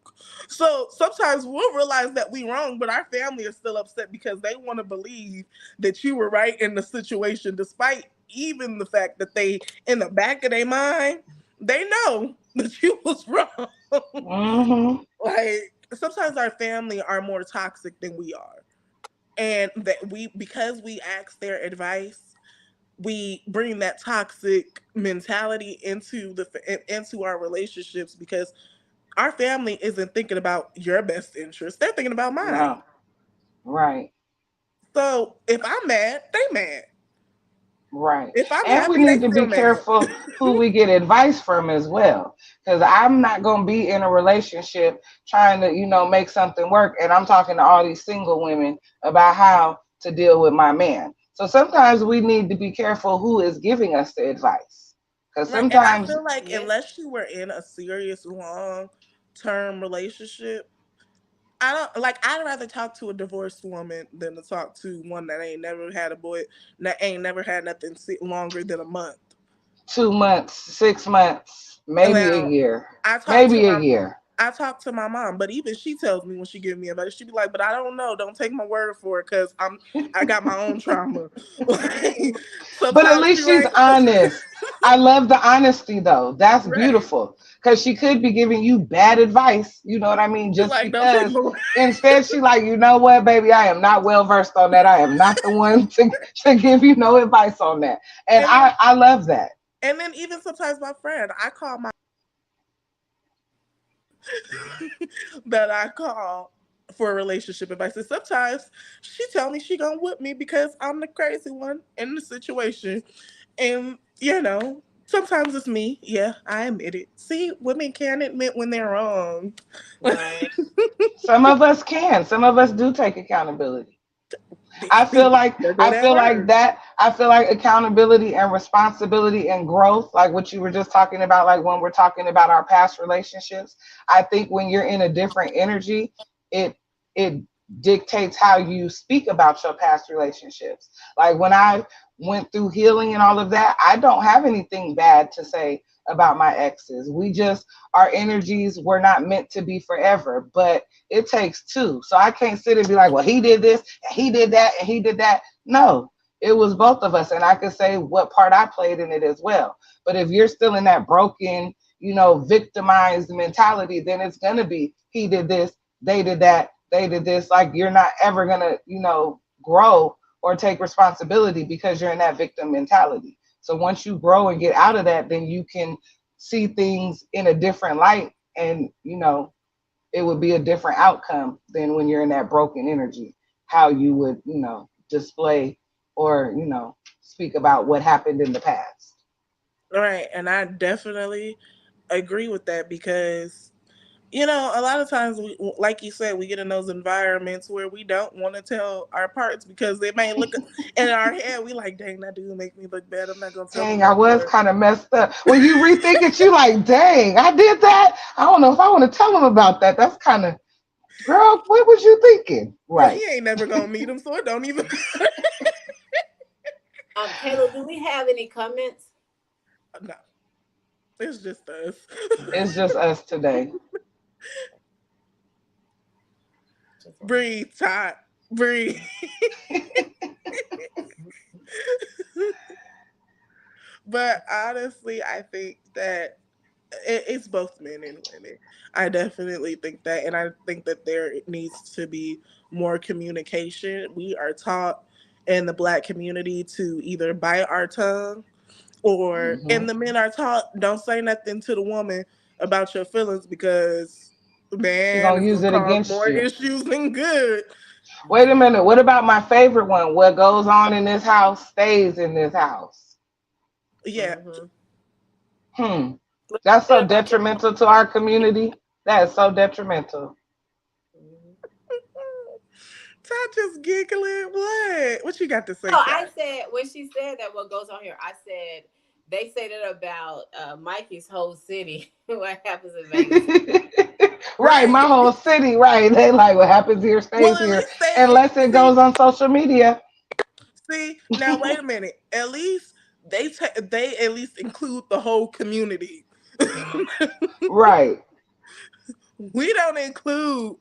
So sometimes we'll realize that we wrong, but our family is still upset because they want to believe that you were right in the situation, despite even the fact that they, in the back of their mind, they know that you was wrong. Hmm. Like sometimes our family are more toxic than we are, and that we because we ask their advice, we bring that toxic mentality into our relationships because our family isn't thinking about your best interest, they're thinking about mine. No. Right. So if I'm mad, they mad. Right. If I'm And we happy, they need to still be mad. careful who we get advice from as well. Because I'm not going to be in a relationship trying to, make something work. And I'm talking to all these single women about how to deal with my man. So sometimes we need to be careful who is giving us the advice. Because Right, and I sometimes, feel like Yes. unless you were in a serious long term relationship, I don't like. I'd rather talk to a divorced woman than to talk to one that ain't never had a boy, that ain't never had nothing longer than a month. 2 months, 6 months, And maybe a now, year, I talk to maybe a my, year. I talk to my mom, but even she tells me when she give me advice, she be like, "But I don't know. Don't take my word for it, cause I got my own trauma." Like, But at sometimes she least she's right, honest. I love the honesty though. That's right. beautiful. because she could be giving you bad advice. You know what I mean? She's Just like, don't take because. my word. Instead, she like, you know what, baby, I am not well versed on that. I am not the one to give you no advice on that. And And then I love that. even sometimes my friend, I call my that I call for relationship advice. And sometimes she tell me she gonna whip me because I'm the crazy one in the situation. And sometimes it's me. Yeah, I admit it. See, women can admit when they're wrong. Right. Some of us can. Some of us do take accountability. I feel like There go I that feel like word. that I feel like accountability and responsibility and growth, like what you were just talking about, like when we're talking about our past relationships. I think when you're in a different energy, it it dictates how you speak about your past relationships. Like when I went through healing and all of that, I don't have anything bad to say about my exes. We just, our energies were not meant to be forever, but it takes two. So I can't sit and be like, well, he did this, and he did that, and he did that. No, it was both of us. And I could say what part I played in it as well. But if you're still in that broken, victimized mentality, then it's going to be he did this, they did that, they did this. Like you're not ever going to, grow or take responsibility because you're in that victim mentality. So once you grow and get out of that, then you can see things in a different light, and it would be a different outcome than when you're in that broken energy, how you would, display or, speak about what happened in the past. Right. And I definitely agree with that because a lot of times, like you said, we get in those environments where we don't want to tell our parts because they may look in our head. We like, dang, that dude make me look bad. I'm not gonna tell him Dang, I that. was kind of messed up. When you rethink it, you like, dang, I did that. I don't know if I want to tell him about that. That's kind of, girl, what was you thinking? Well, he Right. ain't never gonna meet him, so it don't even. Kayla, do we have any comments? No, it's just us. It's just us today. Just one. Breathe, Todd. Breathe. But honestly, I think that it's both men and women. I definitely think that, and I think that there needs to be more communication. We are taught in the black community to either bite our tongue, and Hmm. the men are taught don't say nothing to the woman about your feelings because She man, gonna it's use gonna it cause against more you. issues than good. Wait a minute. What about my favorite one? What goes on in this house stays in this house. Yeah. Mm-hmm. Hmm. What That's you so said about your detrimental to our community. That is so detrimental. Mhm. Todd just giggling. What you got to say, Oh, I Todd? said when she said that what goes on here, I said they say that about Mikey's whole city. What happens in Vegas? Right, Right. my whole city, right. They like what happens here Well, stays at here least they unless it see. goes on social media. See, now wait a minute. At least they at least include the whole community. Right, We don't include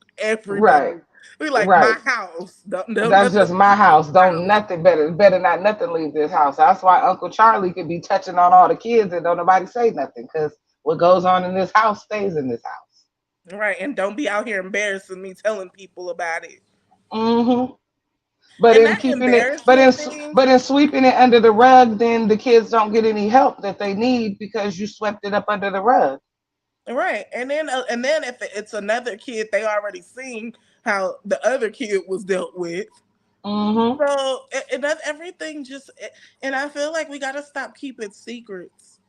right, everybody. We like my right. house. Don't That's nothing just my leave this house. Don't house. nothing better not nothing leave this house. That's why Uncle Charlie could be touching on all the kids and don't nobody say nothing because what goes on in this house stays in this house. Right, and don't be out here embarrassing me telling people about it. Hmm. But And in that keeping it, embarrassment thing, but in sweeping it under the rug, then the kids don't get any help that they need because you swept it up under the rug. right? And then if it's another kid, they already seen how the other kid was dealt with. Hmm. So and that everything just and I feel like we gotta stop keeping secrets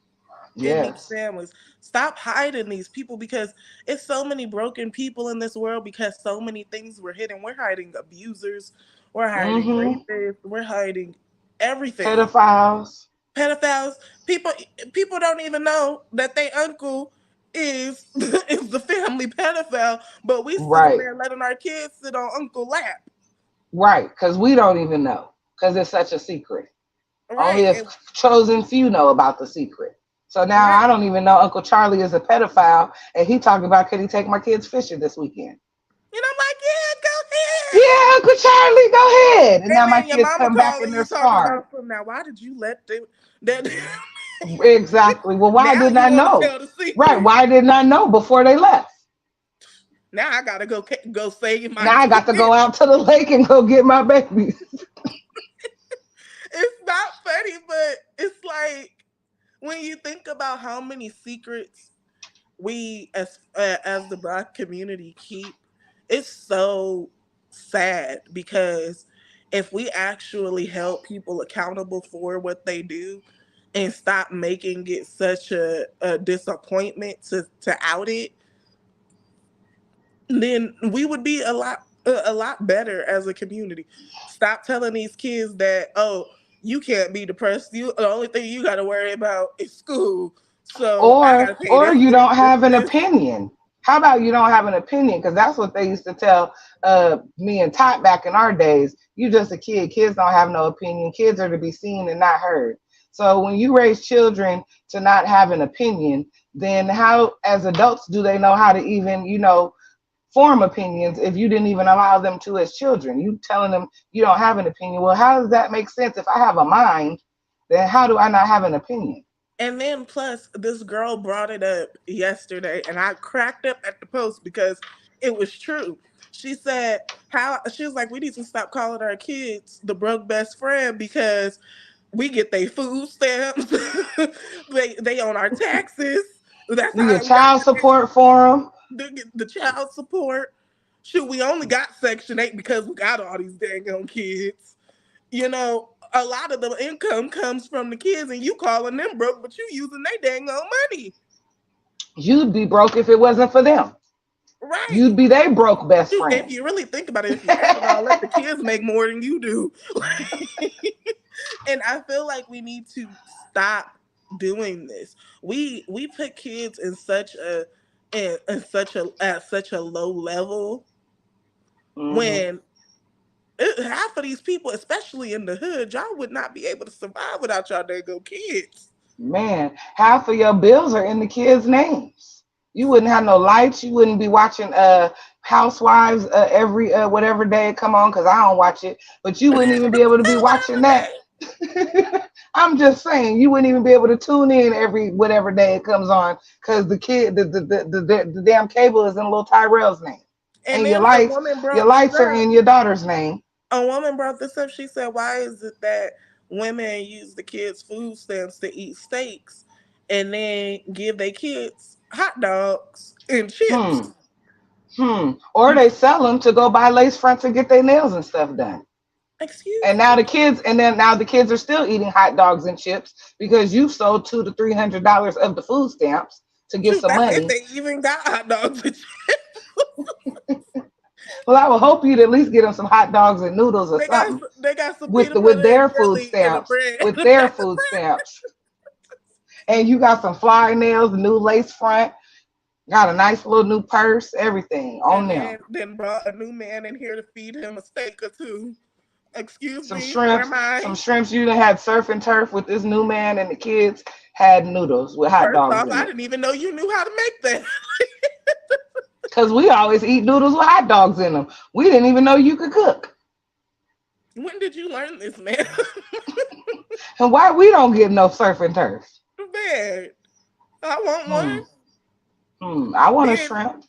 in these Yes. families. Stop hiding these people because it's so many broken people in this world because so many things were hidden. We're hiding abusers, we're hiding Hmm. rapists, we're hiding everything. Pedophiles. Pedophiles, people people don't even know that their uncle is is the family pedophile, but we sitting Right. there letting our kids sit on uncle lap. Right. Because we don't even know because it's such a secret. Only Right. a chosen few know about the secret. So now Right. I don't even know Uncle Charlie is a pedophile, and he talking about could he take my kids fishing this weekend? And I'm like, yeah, go ahead. Yeah, Uncle Charlie, go ahead. And now And my then your kids mama come back and calling they're you talking scarred. about some. Now, why did you let that? Exactly. Well, why Now didn't you I want to know? tell the Right. secret. Why didn't I know before they left? Now I gotta go save my Now I got to go kids. out to the lake and go get my babies. It's not funny, but it's like when you think about how many secrets we as the black community keep, it's so sad because if we actually held people accountable for what they do and stop making it such a disappointment to out it, then we would be a lot better as a community. Stop telling these kids that, oh, you can't be depressed. You the only thing you got to worry about is school. So I got to pay Or this, you this, don't this, have an this. opinion. How about you don't have an opinion? Because that's what they used to tell me and Tot back in our days. You just a kid. Kids don't have no opinion. Kids are to be seen and not heard. So when you raise children to not have an opinion, then how, as adults, do they know how to even, form opinions if you didn't even allow them to as children? You telling them you don't have an opinion. Well, how does that make sense? If I have a mind, then how do I not have an opinion? And then plus, this girl brought it up yesterday, and I cracked up at the post because it was true. She said how she was like, we need to stop calling our kids the broke best friend because we get their food stamps, they own our taxes. That's You how get we got child support for them. the child support. Shoot, we only got Section 8 because we got all these dang on kids. A lot of the income comes from the kids, and you calling them broke, but you using their dang on money, You'd be broke if it wasn't for them. right? You'd be their broke best Shoot, if friend. you really think about it, if you add it all up, the kids make more than you do. And I feel like we need to stop doing this. We put kids in such a at such a low level Hmm. when half of these people, especially in the hood, y'all would not be able to survive without y'all dang go kids. Man, half of your bills are in the kids' names. You wouldn't have no lights. You wouldn't be watching Housewives every whatever day it come on, because I don't watch it. But you wouldn't even be able to be watching that. I'm just saying, you wouldn't even be able to tune in every whatever day it comes on, because the damn cable is in little Tyrell's name, And and then your lights are in your daughter's name. a woman brought this up. She said, "Why is it that women use the kids' food stamps to eat steaks, and then give their kids hot dogs and chips?" Hmm. Or they sell them to go buy lace fronts and get their nails and stuff done. Excuse And now me. the kids are still eating hot dogs and chips because you sold $200 to $300 of the food stamps to get Shoot, some that's if money. they even got hot dogs and chips. Well, I would hope you'd at least get them some hot dogs and noodles or something They got some with peanut with butter and their food jelly and a stamps, bread. with their food stamps. And you got some fly nails, new lace front, got a nice little new purse, everything on And them. then brought a new man in here to feed him a steak or two. Excuse Some me, where shrimps, am I? you done had surf and turf with this new man, and the kids had noodles with hot First dogs off, in I it. didn't even know you knew how to make that. Because we always eat noodles with hot dogs in them. We didn't even know you could cook. When did you learn this, man? And why we don't get no surf and turf? Man, I want Hmm. one. I want a Then, shrimp.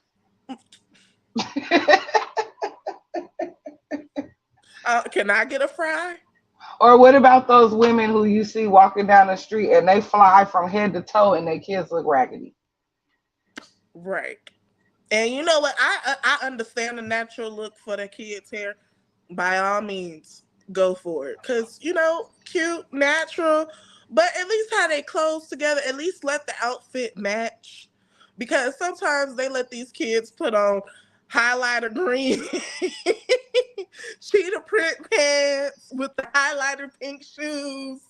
can I get a fry? Or what about those women who you see walking down the street and they fly from head to toe and their kids look raggedy? Right. And you know what? I understand the natural look for the kids' hair. By all means, go for it. Cause cute, natural, but at least have their clothes together. At least let the outfit match. Because sometimes they let these kids put on highlighter green cheetah print pants with the highlighter pink shoes.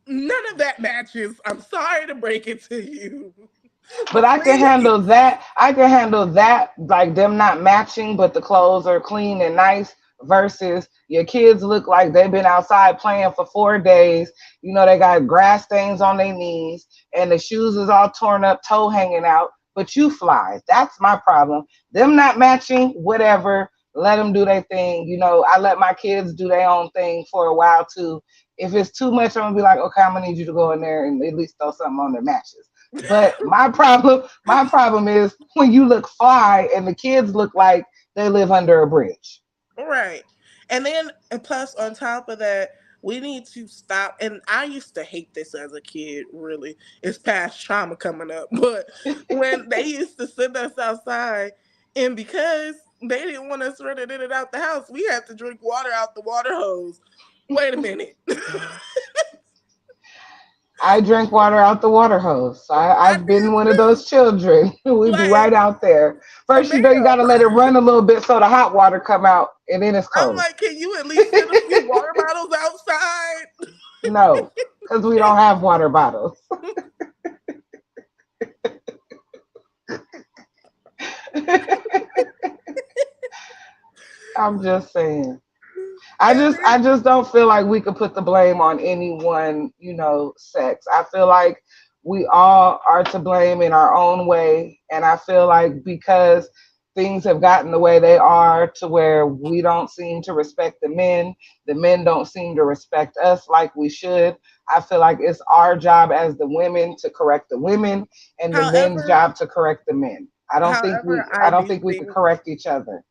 None of that matches. I'm sorry to break it to you. But But I can handle please. that. I can handle that, like them not matching, but the clothes are clean and nice. Versus your kids look like they've been outside playing for 4 days. They got grass stains on their knees, and the shoes is all torn up, toe hanging out. But you fly. That's my problem. Them not matching, whatever. Let them do their thing. I let my kids do their own thing for a while too. If it's too much, I'm gonna be like, okay, I'm gonna need you to go in there and at least throw something on their matches. But my problem is when you look fly and the kids look like they live under a bridge. Right. And plus, on top of that, we need to stop. And I used to hate this as a kid, really. It's past trauma coming up. But when they used to send us outside, and because they didn't want us running in and out the house, we had to drink water out the water hose. Wait a minute. I drink water out the water hose. I I've been did one of too. those children. We be Like, right out there. First, you ma'am. gotta let it run a little bit so the hot water come out, and then it's I'm cold. like, can you at least send a few water bottles outside? No, because we don't have water bottles. I'm just saying. I And just then, I just don't feel like we could put the blame on any one, sex. I feel like we all are to blame in our own way, and I feel like because things have gotten the way they are to where we don't seem to respect the men don't seem to respect us like we should. I feel like it's our job as the women to correct the women and the men's however, job to correct the men. I don't think however, we I don't think we could correct each other.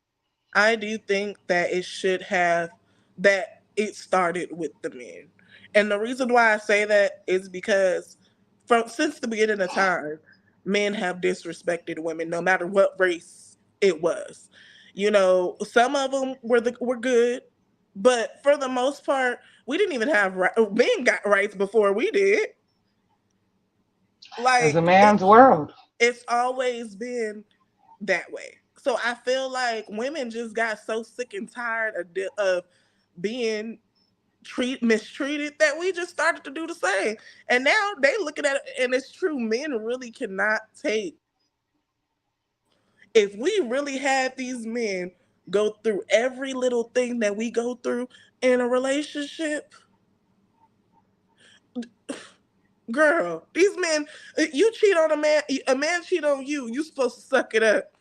I do think that it should have that it started with the men. And the reason why I say that is because from since the beginning of time, men have disrespected women no matter what race it was. Some of them were good, but for the most part, we didn't even have men got rights before we did. It's a Like man's world. it's always been that way. So I feel like women just got so sick and tired of being mistreated that we just started to do the same. And now they looking at it, and it's true. Men really cannot take. If we really had these men go through every little thing that we go through in a relationship, girl, these men, you cheat on a man cheat on you, you supposed to suck it up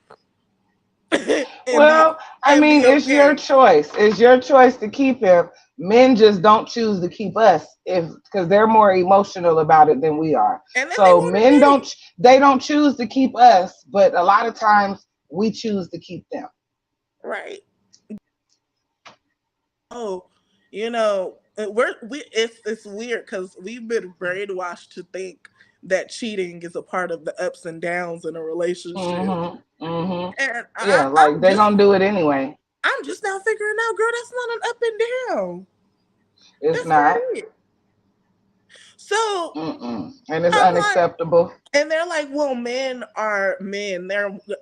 and be Well, I mean, it's your okay. choice. It's your choice to keep him. Men just don't choose to keep us if because they're more emotional about it than we are. And then they So want to men don't date. they don't choose to keep us, but a lot of times we choose to keep them. Right. Oh, it's weird because we've been brainwashed to think that cheating is a part of the ups and downs in a relationship. Mhm. Mhm. And Yeah, like they're gonna do it anyway. I'm just now figuring out, girl, that's not an up and down. It's That's not not. it. So Mm-mm. And it's I'm like, unacceptable. and they're like, well, men are men.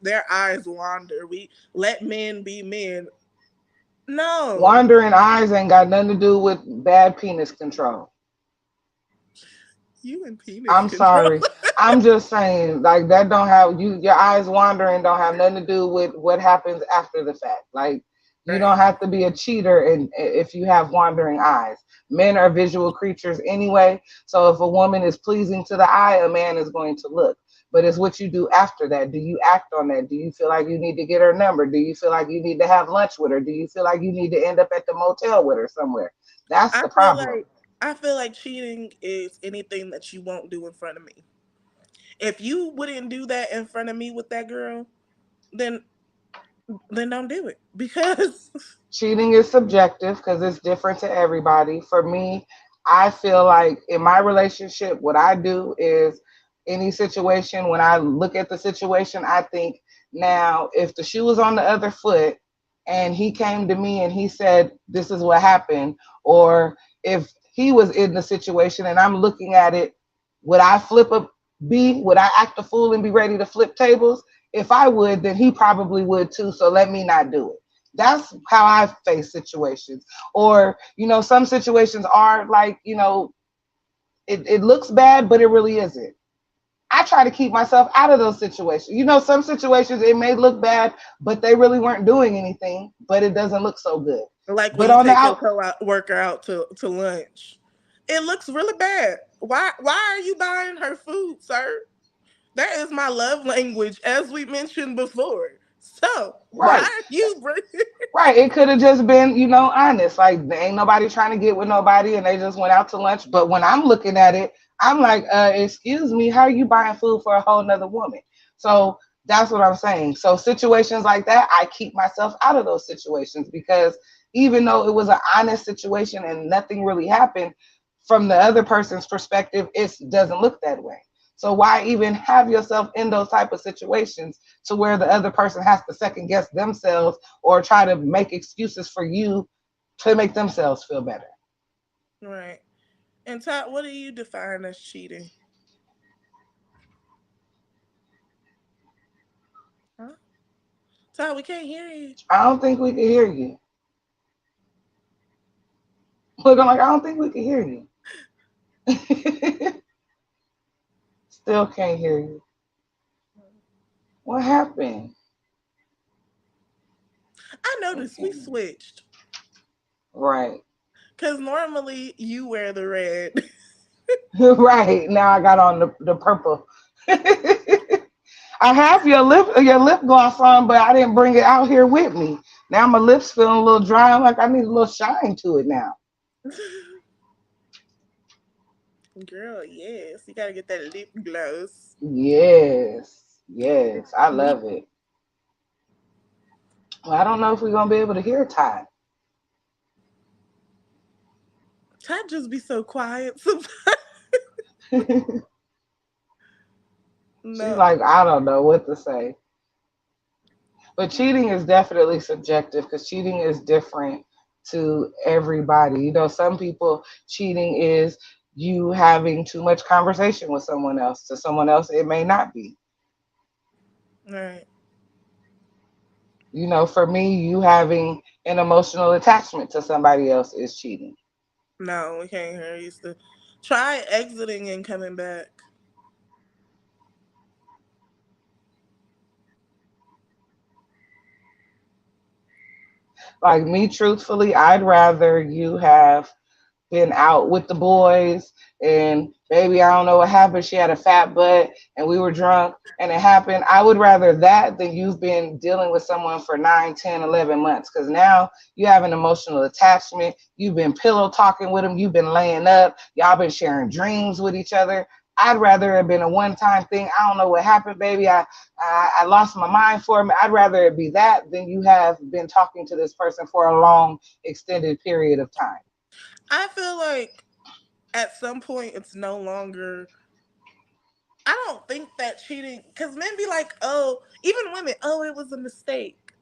Their eyes wander. We let men be men. No, Wandering eyes ain't got nothing to do with bad penis control. you and penis I'm control. sorry. I'm just saying, like that don't have your eyes wandering don't have nothing to do with what happens after the fact. Like you Right. don't have to be a cheater and if you have wandering eyes. Men are visual creatures anyway. So if a woman is pleasing to the eye, a man is going to look. But it's what you do after that. Do you act on that? Do you feel like you need to get her number? Do you feel like you need to have lunch with her? Do you feel like you need to end up at the motel with her somewhere? That's I the feel problem. like I feel like cheating is anything that you won't do in front of me. If you wouldn't do that in front of me with that girl, then don't do it because Cheating is subjective because it's different to everybody. For me, I feel like in my relationship, what I do is any situation, when I look at the situation, I think, now, if the shoe was on the other foot and he came to me and he said, this is what happened, or if he was in the situation and I'm looking at it, would I flip a B? Would I act a fool and be ready to flip tables? If I would, then he probably would too. So let me not do it. That's how I face situations. Or, some situations are like, it looks bad, but it really isn't. I try to keep myself out of those situations. Some situations it may look bad, but they really weren't doing anything, but it doesn't look so good. like when But you on the take your out, co-worker out to lunch, it looks really bad. Why are you buying her food, sir? That is my love language, as we mentioned before. So why Right. are you bringing? Right. It could have just been, honest. Like, there ain't nobody trying to get with nobody and they just went out to lunch. But when I'm looking at it, I'm like, excuse me, how are you buying food for a whole nother woman? So that's what I'm saying. So situations like that, I keep myself out of those situations because even though it was an honest situation and nothing really happened, from the other person's perspective, it doesn't look that way. So why even have yourself in those type of situations to where the other person has to second guess themselves or try to make excuses for you to make themselves feel better? Right. And Todd, what do you define as cheating? Huh? Todd, we can't hear you. I don't think we can hear you. Look, I'm like, I don't think we can hear you. Still can't hear you. What happened? I noticed we Okay. switched. Right. Because normally you wear the red. Right. Now I got on the purple. I have your lip gloss on, but I didn't bring it out here with me. Now my lips feeling a little dry. I'm like, I need a little shine to it now. Girl, yes. You gotta get that lip gloss. Yes. Yes. I Me, love it. Well, I don't know if we're gonna be able to hear Ty. Todd just be so quiet sometimes. She's No. like, I don't know what to say. But cheating is definitely subjective because cheating is different to everybody. Some people cheating is you having too much conversation with someone else. To someone else, it may not be. Right. For me, you having an emotional attachment to somebody else is cheating. No, we can't hear you still. Try exiting and coming back. Like me, truthfully, I'd rather you have been out with the boys and maybe I don't know what happened. She had a fat butt and we were drunk and it happened. I would rather that than you've been dealing with someone for 9, 10, 11 months because now you have an emotional attachment. You've been pillow talking with them. You've been laying up. Y'all been sharing dreams with each other. I'd rather it have been a one-time thing. I don't know what happened, baby. I lost my mind for me. I'd rather it be that than you have been talking to this person for a long, extended period of time. I feel like at some point it's no longer. I don't think that cheating, because men be like, oh, even women, oh, it was a mistake.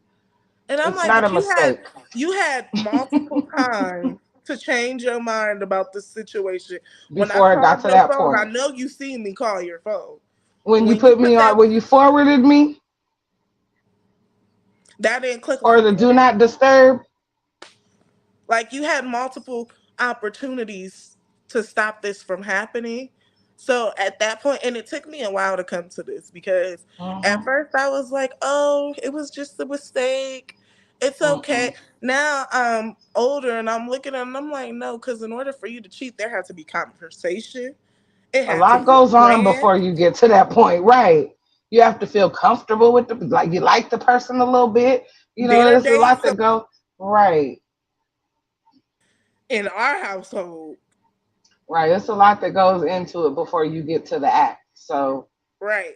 And I'm It's like, not a but you had mistake. you had multiple times to change your mind about this situation. When I Before it got called to your that phone, I point. know you seen me call your phone. When you When you put put me that on, when you forwarded me that didn't click or like the do that. not disturb, Like you had multiple opportunities to stop this from happening. So at that point, and it took me a while to come to this because at mm-hmm, first I was like, oh, it was just a mistake. It's okay. mm-mm. Now I'm older and I'm looking at it and I'm like, no, because in order for you to cheat, there had to be conversation. It A had to lot be goes on planned. before you get to that point, right? You have to feel comfortable with like you like the person a little bit. Dinner There's a lot dates that go right, in our household. right. It's a lot that goes into it before you get to the act. So Right.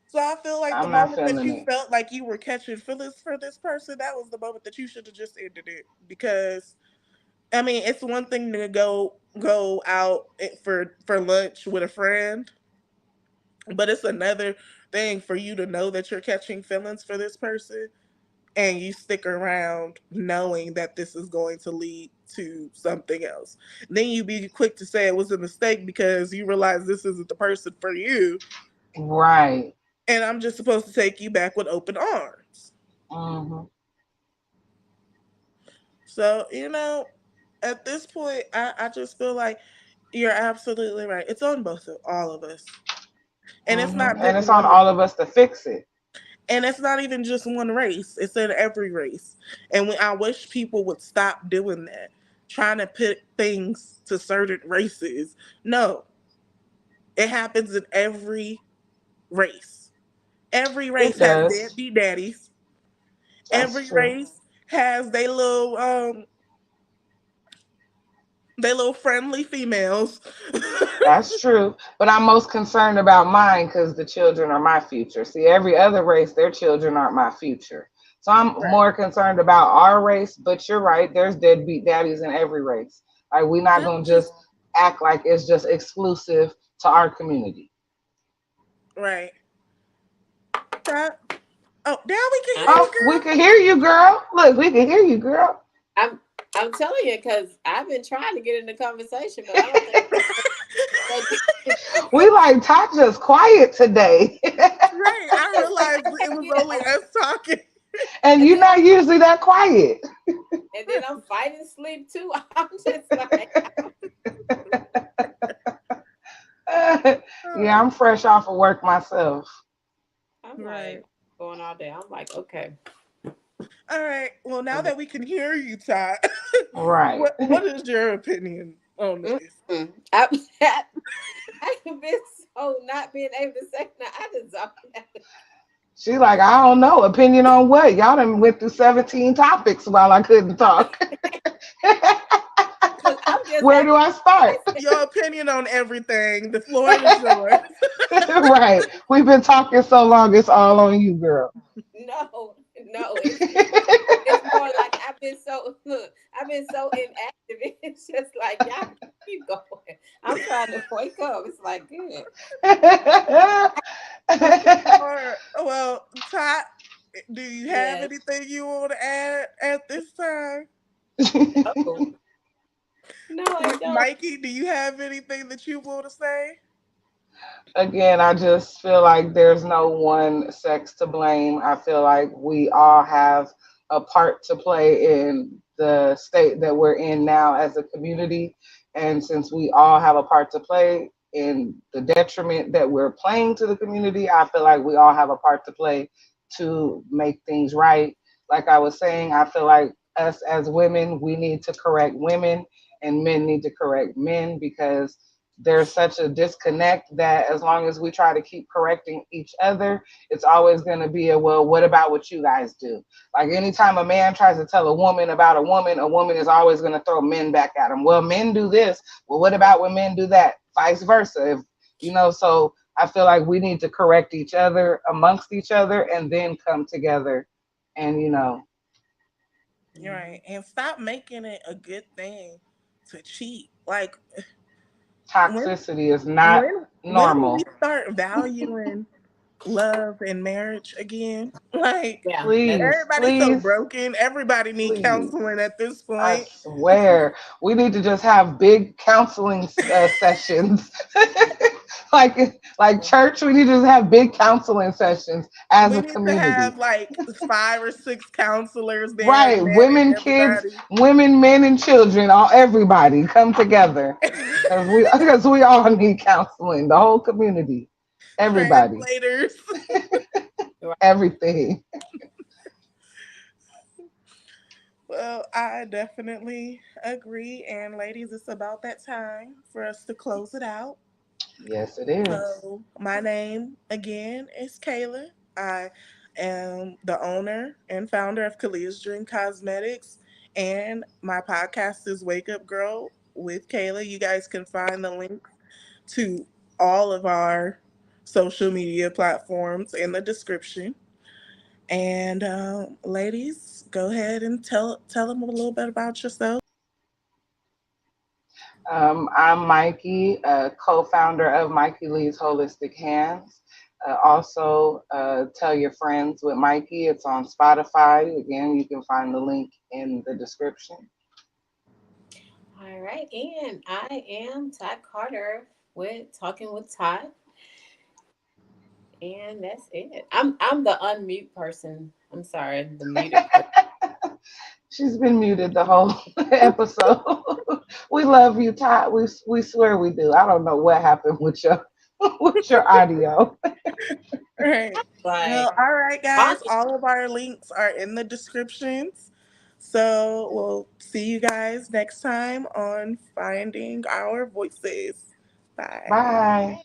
So I feel like the I'm not moment that feeling you it. felt like you were catching feelings for this person, that was the moment that you should have just ended it. Because I mean, it's one thing to go out for lunch with a friend, but it's another thing for you to know that you're catching feelings for this person and you stick around knowing that this is going to lead to something else. Then you be quick to say it was a mistake because you realize this isn't the person for you Right. and I'm just supposed to take you back with open arms. Mm-hmm. So, at this point, I just feel like you're absolutely right. It's on both of all of us. And it's Mm-hmm. not And just it's on one all of us to fix it. and it's not even just one race. It's in every race. And I wish people would stop doing that. Trying to put things to certain races. No. It happens in every race. Every It race has does. deadbeat daddies. That's Every true. race has they little friendly females. That's true. But I'm most concerned about mine because the children are my future. See, every other race, their children aren't my future. So I'm Right. more concerned about our race. But you're right. There's deadbeat daddies in every race. Like we're not That's gonna just just act like it's just exclusive to our community. right. That, oh, now we can hear I Oh, you, we girl. can hear you, girl. Look, we can hear you, girl. I'm I'm telling you because I've been trying to get in the conversation, but I don't think so. We like Tasha's quiet today. Right. I realized it was only Yeah, us talking. And and you're then not usually that quiet. I'm fighting sleep too. I'm just like Yeah, Oh, I'm fresh off of work myself. I'm right. like going all day. I'm like, okay. All right. Well, now that we can hear you, Todd, Right. what is your opinion on this? Mm-mm. I've been so not being able to say no. I just She like, I don't know. Opinion on what? Y'all done went through 17 topics while I couldn't talk. because I'm just Where at do I start? the place. Your opinion on everything. The floor is yours. Right. We've been talking so long, it's all on you, girl. No, no, it's more like I've been so inactive. It's just like y'all keep going. I'm trying to wake up. It's like good. Well, Todd, do you have Yes. anything you want to add at this time? No. No, I don't. Mikey, do you have anything that you want to say? Again, I just feel like there's no one sex to blame. I feel like we all have a part to play in the state that we're in now as a community. And since we all have a part to play in the detriment that we're playing to the community, I feel like we all have a part to play to make things right. Like I was saying, I feel like us as women, we need to correct women and men need to correct men because there's such a disconnect that as long as we try to keep correcting each other, it's always going to be a well, what about what you guys do? Like anytime a man tries to tell a woman is always going to throw men back at him. Well, men do this. Well, what about when men do that? Vice versa. If so I feel like we need to correct each other amongst each other and then come together and You're right. Mhm. And stop making it a good thing to cheat. Like when toxicity is not when will we normal. start valuing love and marriage again? Like Yeah, that's Please, everybody's so please, broken. Everybody need please. counseling at this I point. swear, we need to just have big counseling sessions, like church. We need to just have big counseling sessions as We a need to have community. like 5 or 6 counselors there, Right, manning women, kids, everybody. women, men, and children. All everybody come together because we all need counseling. The whole community, everybody, Translators. right. everything. Well, I definitely agree. And ladies, it's about that time for us to close it out. Yes, it is. So, my name again is Kayla. I am the owner and founder of Kalia's Dream Cosmetics, and my podcast is Wake Up Girl with Kayla. You guys can find the links to all of our social media platforms in the description. And ladies, go ahead and tell them a little bit about yourself. I'm Mikey, co-founder of Mikey Lee's Holistic Hands. Also, tell your friends with Mikey. It's on Spotify. Again, you can find the link in the description. All right, and I am Todd Carter with Talking with Todd, and that's it. I'm the unmute person. I'm sorry, the muted person. She's been muted the whole episode. We love you, Todd. We swear we do. I don't know what happened with your with your audio. All right. Well, Like, all right, guys. honestly, All of our links are in the descriptions. So we'll see you guys next time on Finding Our Voices. Bye. Bye.